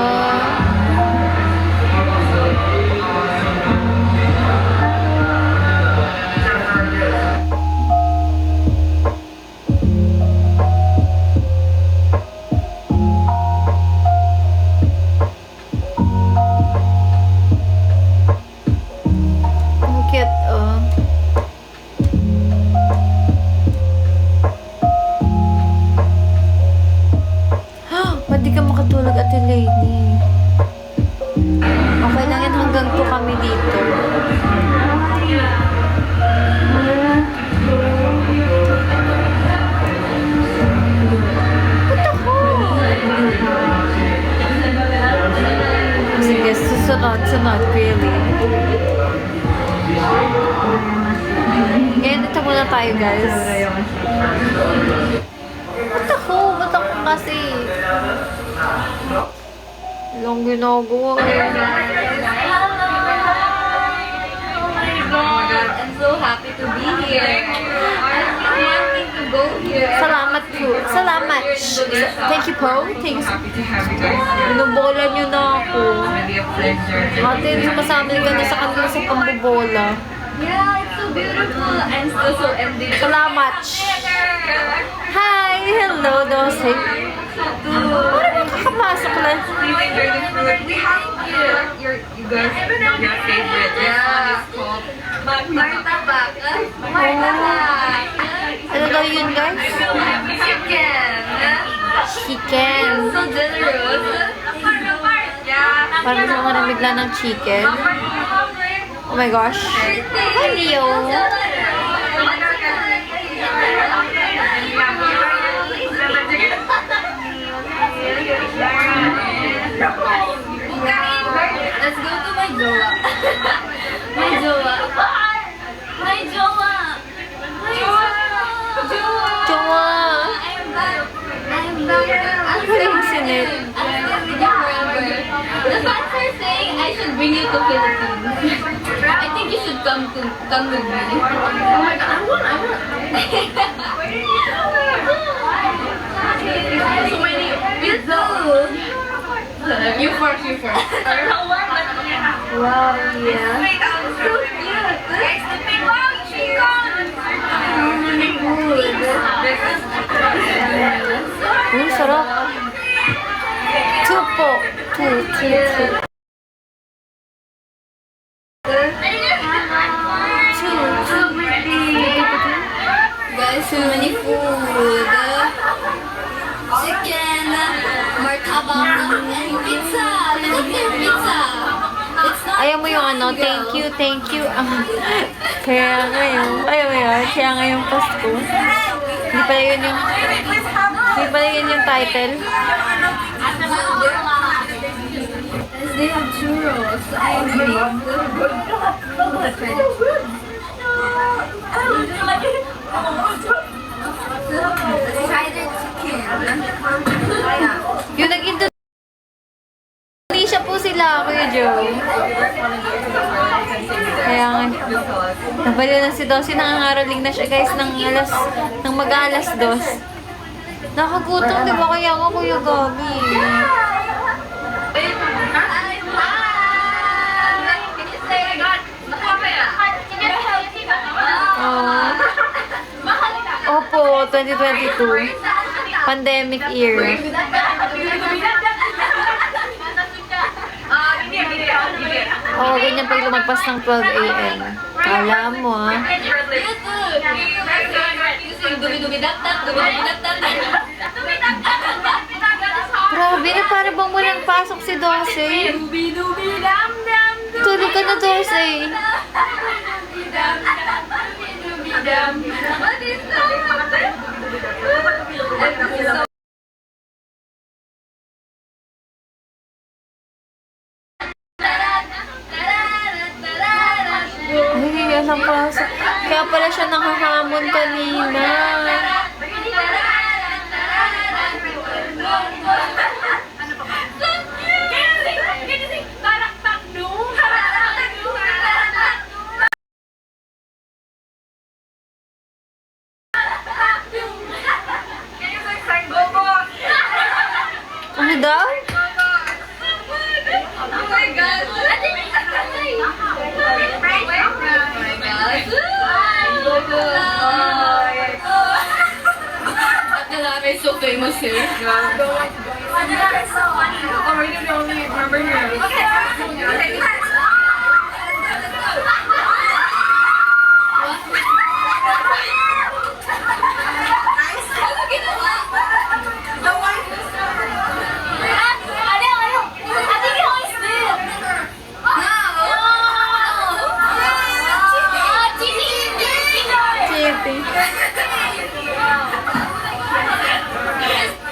Ang cute, oh. Ba't di ka makatulog, Ate Lady? Okay lang yan, hanggang 2 kami dito. Ba't ako? Sige, sunod, really. Ngayon, ito muna tayo, guys. Ba't ako? Ba't ako kasi? Ilang ginagawa eh. Oh my god, I'm so happy to be here. I'm wanting to go here. Salamat po. Salamat. Thank you po. Thanks. Binubola niyo na ako. Ate, sumasama ka na sa kanila sa pambobola. Yeah, it's so beautiful. I'm still so envious. Salamat. Hi! Hello, Dose. Parang makakapasok na. You guys, your favorite. Yeah. This one is called Marta Baka. Marta Baka. Ano daw yun, guys? Chicken. Chicken. So generous. Yeah. Parang gusto ko na bigla ng chicken. Oh my gosh. Hi, Leo. Let's go to my jowa. My jowa. My jowa. My jowa. Jowa. I'm back. I'm back. Ang galing sinit. I'll stay with you forever. The fans are saying I should bring you to Philippines. I think you should come with me. Oh my god, I want. So many. You too. You first. Wow, yeah. So cute. Wow, chicken. Sarap. 2 po. 2. Two. Ayaw mo yung ano, thank you, thank you. Kaya ngayon, kaya ngayong Pasko. Hindi pala yun yung title. They have churros. I Yung nag-Indonesia po sila, Kuya Joe. Kaya nga, nabalo na si Dossie, nangangaroling na siya guys ng mag-alas 2. Nakagutom, di ba kaya nga Kuya Gabi? Opo, 2022. Pandemic year. Oo, ganyan pag lumagpas ng 12 a.m. Kala mo, ah. Grabe na, para bang walang pasok si Dossie. Tulog ka na, Dossie. Ay, yan ang pasok. Kaya pala siya nakahamon kanina. Ano daw? Oh my God! It's so famous here. Oh, we're the only member here.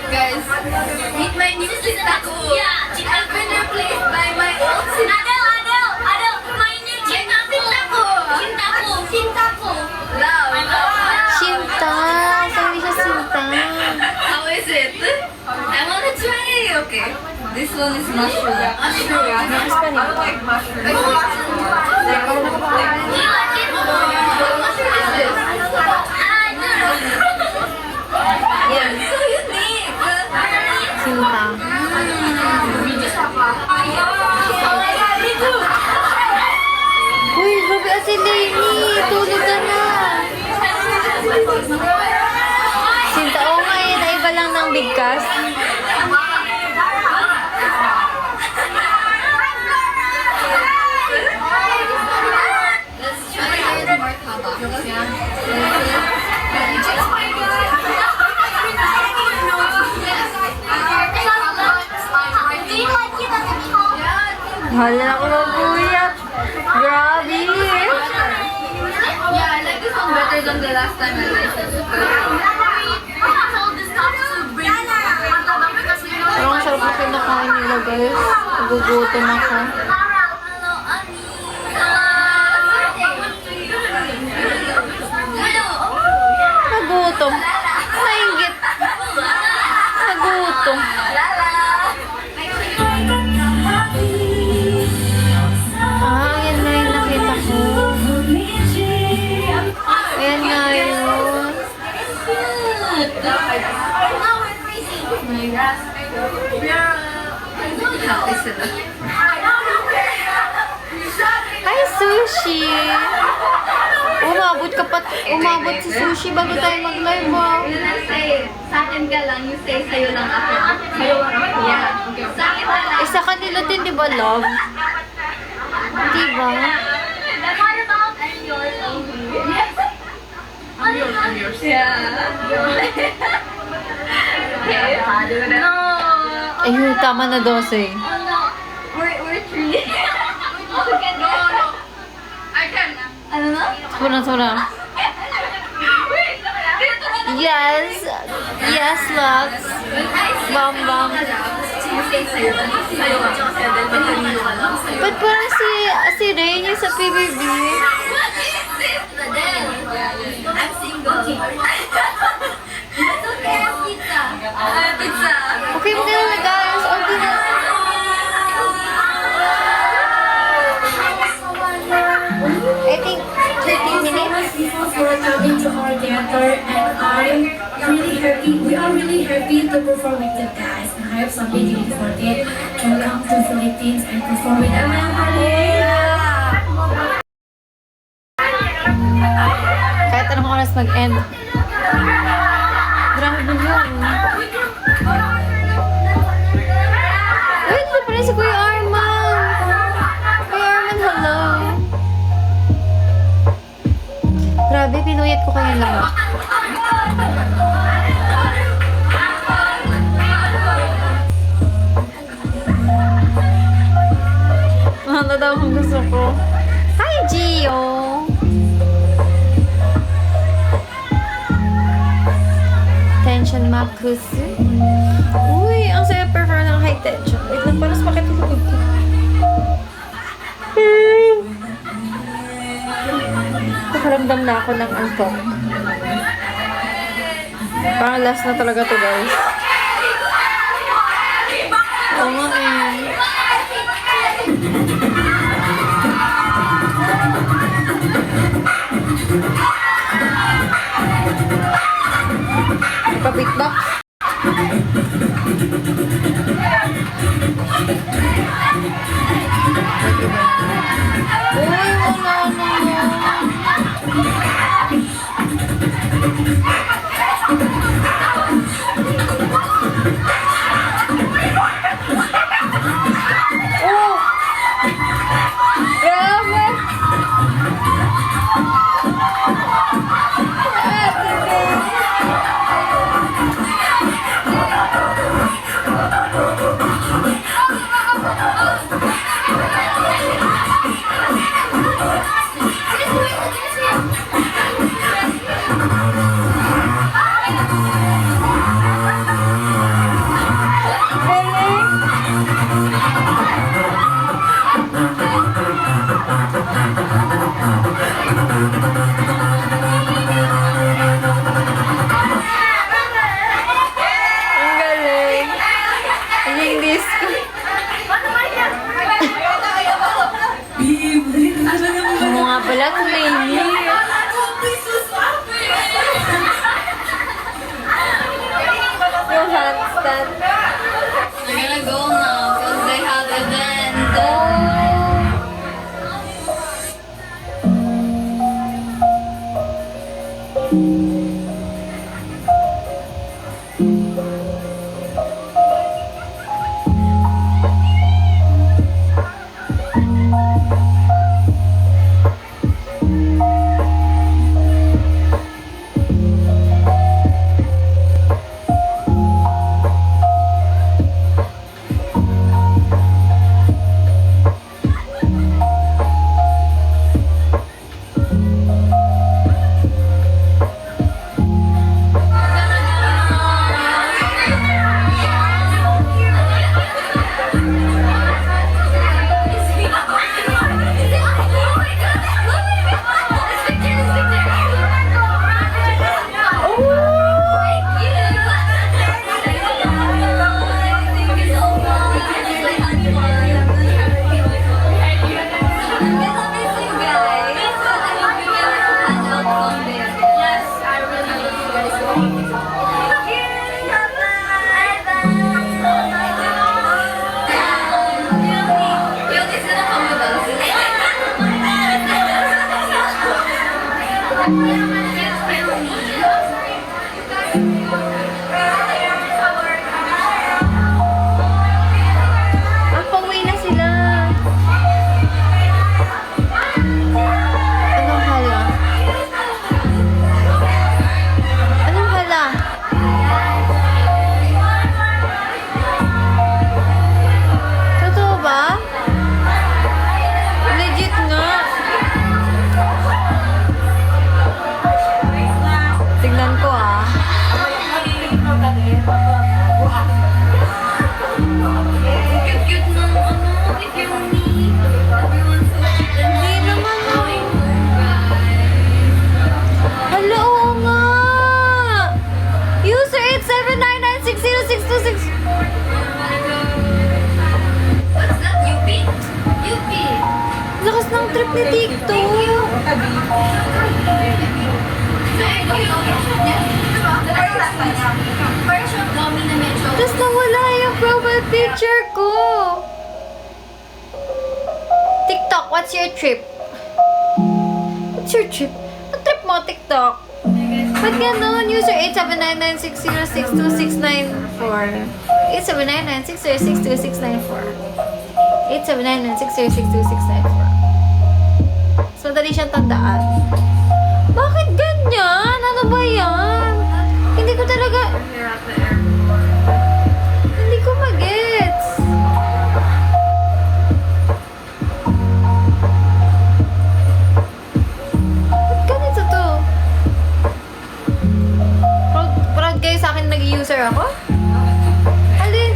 Guys, meet my new Chintaku. Yeah, Chintaku replaced by my old Adel, my new Chintaku. Chintaku. Love. Sinta. Sabi siya Sinta. How is it? I wanna try. Okay. This one is mushroom. Next pa rin. Like mushroom. Do you like it? What mushroom is this? Yeah, so unique. Sinta. Uy, grabe si Lenny. Tulog ka na. Sinta, oo nga eh. Naiba lang ng bigkas. Let's try the martaba. Hala na ko mabuya. Grabe. Yeah, I like this one better than the last time I liked it. Parang ang sarap na kinakain nila guys. Nagugutom ako. Nagutom. Nainggit. Nagutom. Ah, yan na yung nakita ko. Ayan nga yun. Happy sila. Hi, sushi! Umabot si sushi bago tayo mag-live mo. Yun na say, sa akin ka lang, you say sa'yo lang ako. Sa'yo lang ako? Yeah. Sa akin na lang. Isa kanila din, di ba, love? Di ba? What about and yours only? Yes. I'm yours. Yeah. Okay. No. Ayun, tama na 12. Oh no. We're three. Okay. Tora. Yes. Yes, loves. Bam, bam. Ba't parang si Rain yung sa PBB? I'm single. Pizza. Okay, mo na guys. Okay na. I think 30 minutes. People for coming to our theater, and we are really happy to perform with you guys. And I hope someday you can forget to come to Philippines and perform with us. Kahit anong oras mag-end. Grabe mo yun. Wait, ito pala si Kuya Arman. Kuya Arman, hello. Grabe, pinuyat ko kayo lang. Ano daw ang gusto ko? Hi, Gio! Tension Makus. Uy, ang saya prefer ng high tension. Wait lang, paras makitulog ko. Nakaramdam na ako ng antok. Parang last na talaga to, guys. Oo nga eh. Pa-beatbox. Uy, wala na. Oh! Grabe! Ang galing. Aling disco. Ano nga pala kung Lainey? Yung handstand. I'm gonna go now because they have event. Ang pauwi na sila. Anong hala? Anong hala? Totoo ba? Legit nga. ang trip ni TikTok. Tapos nawala yung profile picture ko. TikTok, what's your trip? What's your trip? Ang trip mo, TikTok? Ba't ganon? User 87996062694. 87996062694. 87996062694. So, dali siyang tandaan. Bakit ganyan? Ano ba yan? Hindi ko talaga... Hindi ko magets. Ba't ganito to? Proud kayo sa akin nag-user ako? Alin?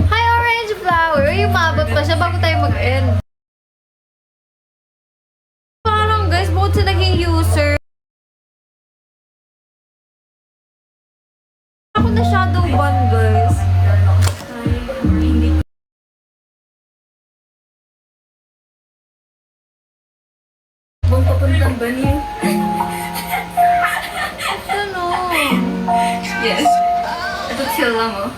Hi, Orange Flower! Uy, umabot pa siya bago tayo mag-end. Parang guys, bukod sa naging user, ako na shadow ban, guys. Bang papuntang ba niyo? Ano? Yes. Ito chill lang, oh.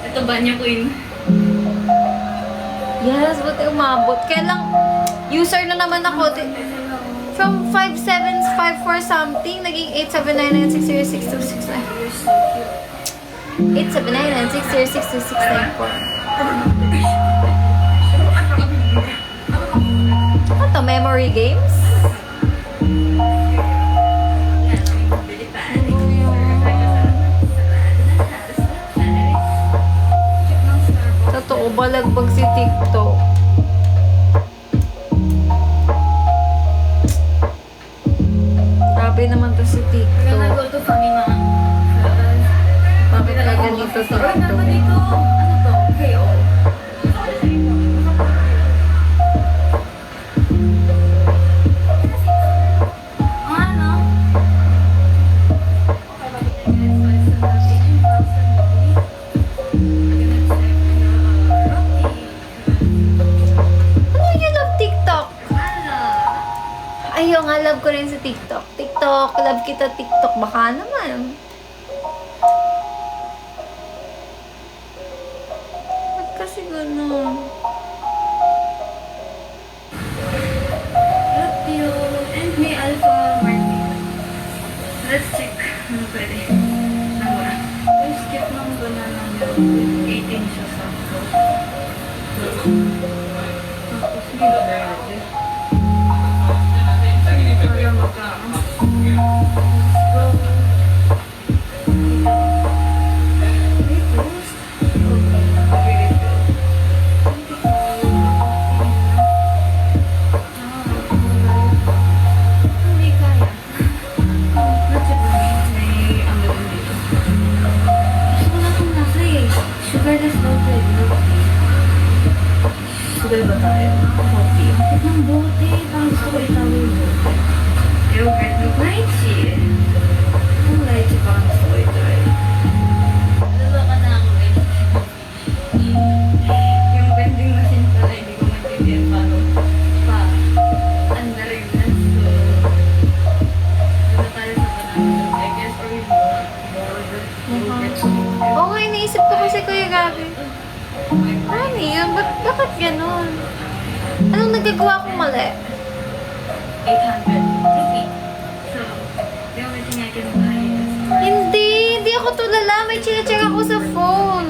Ito banyo queen. Yes, buti umabot. Kaya lang, user na naman ako. From 5754 something, naging 87996062694. 87996062694. Ano to? Memory games? Totoo, balagbag si TikTok. Grabe naman to si TikTok. Go to Famima. Bakit ka ganito Ano TikTok? dito? Ano to? KO. Ano? Ano you love TikTok? Ayaw nga, love ko rin si TikTok. TikTok, love kita TikTok. Baka naman. Ba't kasi gano'n? Rapio and may Alpha Martin. Let's check. Ano pwede? Namura. Let's skip ng banana milk with 18 siya sa tapos hindi ba verde? Kaya magkano? Repost? Okay. Hindi kaya. Nacheck mo may ano din dito. Gusto ko na itong nasa eh. Sugarless daw pwede. Sugar ba tayo? Coffee. Bakit ng bote? Parang gusto ko itawin yung bote. Yogurt with lychee. Ang lychee parang gusto ko itry. Lalo ka na ako eh. Yung vending machine pala, hindi ko maintindihan paano pa andarin na. So, doon tayo sa banana. I guess or yung yogurt. Oo nga, iniisip ko kasi Kuya Gabi. Ano yun? Bakit ganun? Anong nagagawa kong mali? 850. So, the only thing I can buy is Hindi ako tulala. May chinecheck ako sa phone.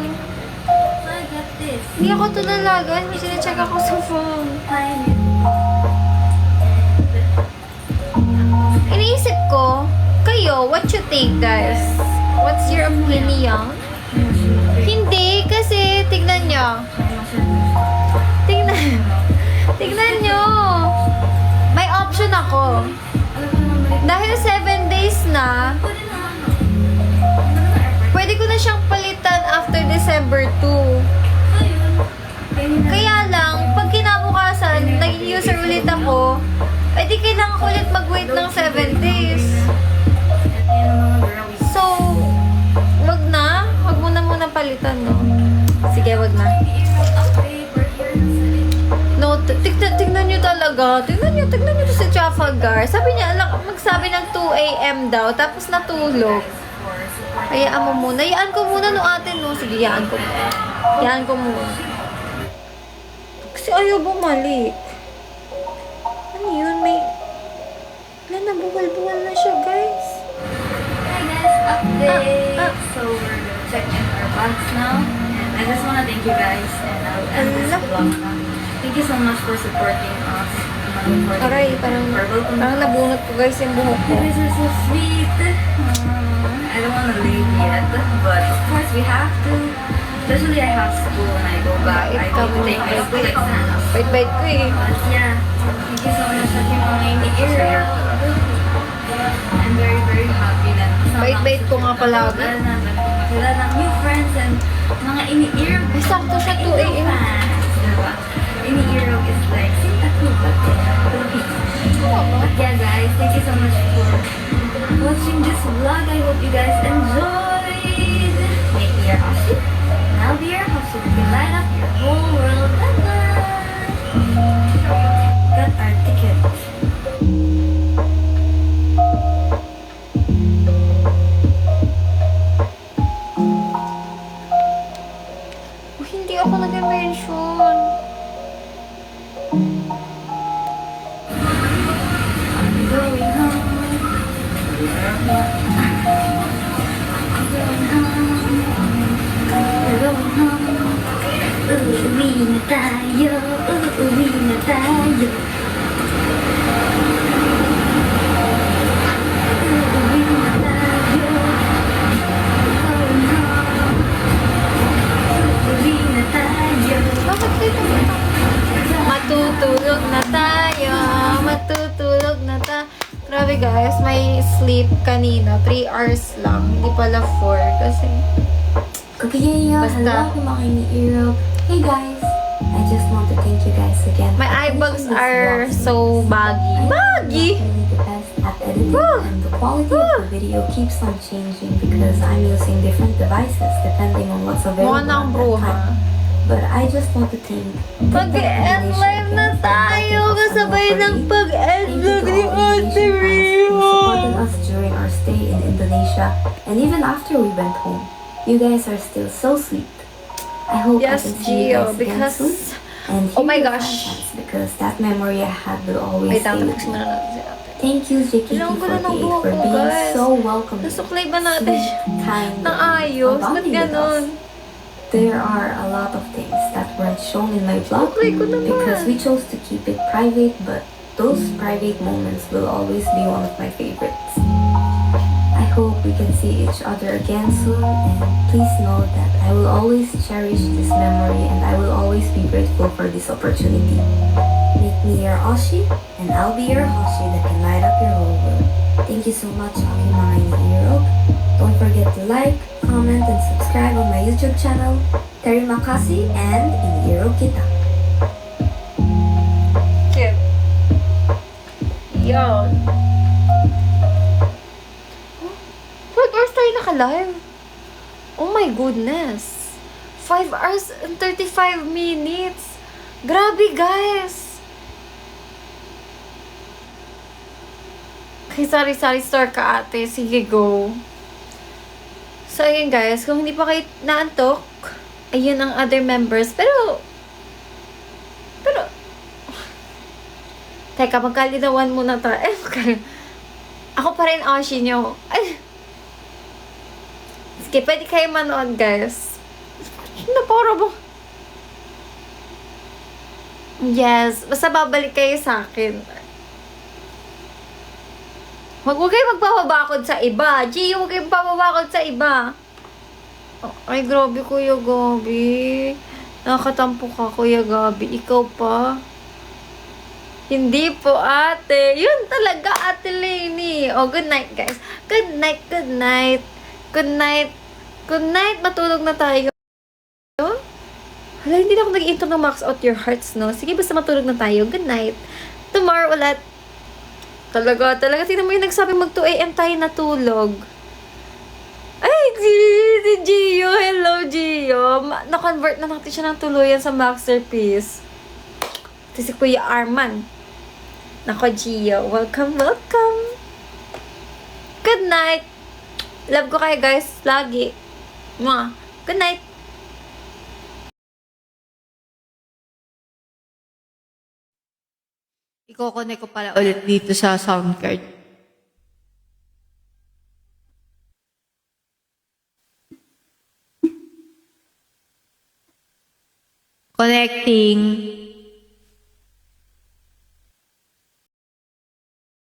so I got this. Hindi ako tulala, guys. May chinecheck ako sa phone. Time it. Iniisip ko, kayo, what you think, guys? What's your opinion? Hindi, kasi tignan nyo. Tignan nyo. May option ako. Dahil 7 days na, pwede ko na siyang palitan after December 2. Kaya lang, pag kinabukasan, naging user ulit ako, edi kailangan ko ulit mag-wait ng 7 days. So, wag na. Wag mo na muna palitan, no? Sige, wag na. No, tignan tignan nyo talaga. Tignan nyo to si Trafalgar. Sabi niya, magsabi ng 2 a.m. daw, tapos natulog. Hayaan mo muna. Hayaan ko muna no ate, no? Sige, hayaan ko muna. Hayaan ko muna. Kasi ayaw bumalik. Ano yun? May... Wala na, buwal-buwal na siya, guys. Hi guys, update. So we're checking our bags now. And I just wanna thank you guys. And I'll end this vlog now. Thank you so much for supporting us. Aray, parang nabunot ko, guys, yung buhok ko. You guys are so sweet. I don't wanna leave yet, but of course we have to. Especially I have school when I go back. I need to take my school exams. Bait-bait ko eh. But yeah, thank you so much for keeping me here. I'm very, very happy that Bait-bait ko nga palagi. Wala ng new friends and mga ini-ear. Ay, sakto siya, 2 a.m. Diba? Ini-ear is like, sinta kubat But yeah guys, thank you so much for watching this vlog. I hope you guys enjoyed. Make me your Hoshi. And I'll be your Hoshi. We can light up your whole world. Bye-bye. Got our ticket. Hindi ako nag-mention. Going home. We're going home. Uuwi na tayo. Uuwi na tayo. Uuwi na tayo. Going home. Uuwi na tayo. Bakit dito? Matutulog na tayo. Matutulog na tayo. Grabe guys, may sleep kanina. 3 hours lang. Hindi pala 4. Kasi, Kagaya, Basta. hello ako mga ini-Europe. Hey guys, I just want to thank you guys again. my for eyebags finishing this are vlog. so baggy. I know Baggy! I'm not really the best at editing and the quality of the video keeps on changing because I'm using different devices depending on what's available Mukha ng at that bruha. time. But I just want to thank Pag-end live na tayo. Kasabay ng pag-end Thank you live to ni all Ate Indonesian fans who supported Rio. us during our stay in Indonesia and even after we went home. You guys are still so sweet. I hope Yes, I can see you Gio, guys again because... soon. And Oh hear my your gosh. fanfans because that memory I had will always Wait, stay with tapos me. muna natin si Ate. Thank you, Ilang gulo ng JKT48, buhok for ko, being guys. so welcoming, Nasuklay ba natin siya? kind, Nang and ayos? for Ba't bonding with ganon? us. There are a lot of things that weren't shown in my vlog Suklay ko naman. because we chose to keep it private, but those private moments will always be one of my favorites. I hope we can see each other again soon, and please know that I will always cherish this memory and I will always be grateful for this opportunity. Make me your Oshi, and I'll be your Hoshi that can light up your whole world. Thank you so much, aking mga ini-Europe. Don't forget to like, comment, and subscribe on my YouTube channel, Terima kasih, and ini-Europe kita. Cute. Yun. 5 hours tayo naka-live. Oh my goodness. 5 hours and 35 minutes. Grabe, guys. Okay, sorry, store ka ate. Sige, go. So, ayun guys. Kung hindi pa kayo naantok, ayun ang other members. Pero, teka, magkalinawan muna tayo. Ako pa rin Oshi nyo. Ay. Sige, pwede kayo manood, guys. Naporo mo. Yes, basta babalik kayo sa akin. Huwag kayo magpapabakod sa iba. Gio, huwag kayo magpapabakod sa iba. Oh, ay, grabe, Kuya Gabi. Nakakatampo ka, Kuya Gabi. Ikaw pa. Hindi po, ate. Yun talaga, ate Lainey. Oh, good night, guys. Good night, good night. Good night. Good night. Matulog na tayo. Hala, hindi na ako nag-intro ng Max Out Your Hearts, no? Sige, basta matulog na tayo. Good night. Tomorrow ulit. Talaga. Tingnan mo yung nagsabing mag 2 a.m. tayo natulog. Ay, si Gio. Hello, Gio. Na-convert na natin siya ng tuluyan sa Masterpiece. Ito si Kuya Arman. Nako, Gio. Welcome, welcome. Good night. Love ko kayo, guys. Lagi. Mwah. Good night. Iko-connect ko pala ulit dito sa sound card. Connecting.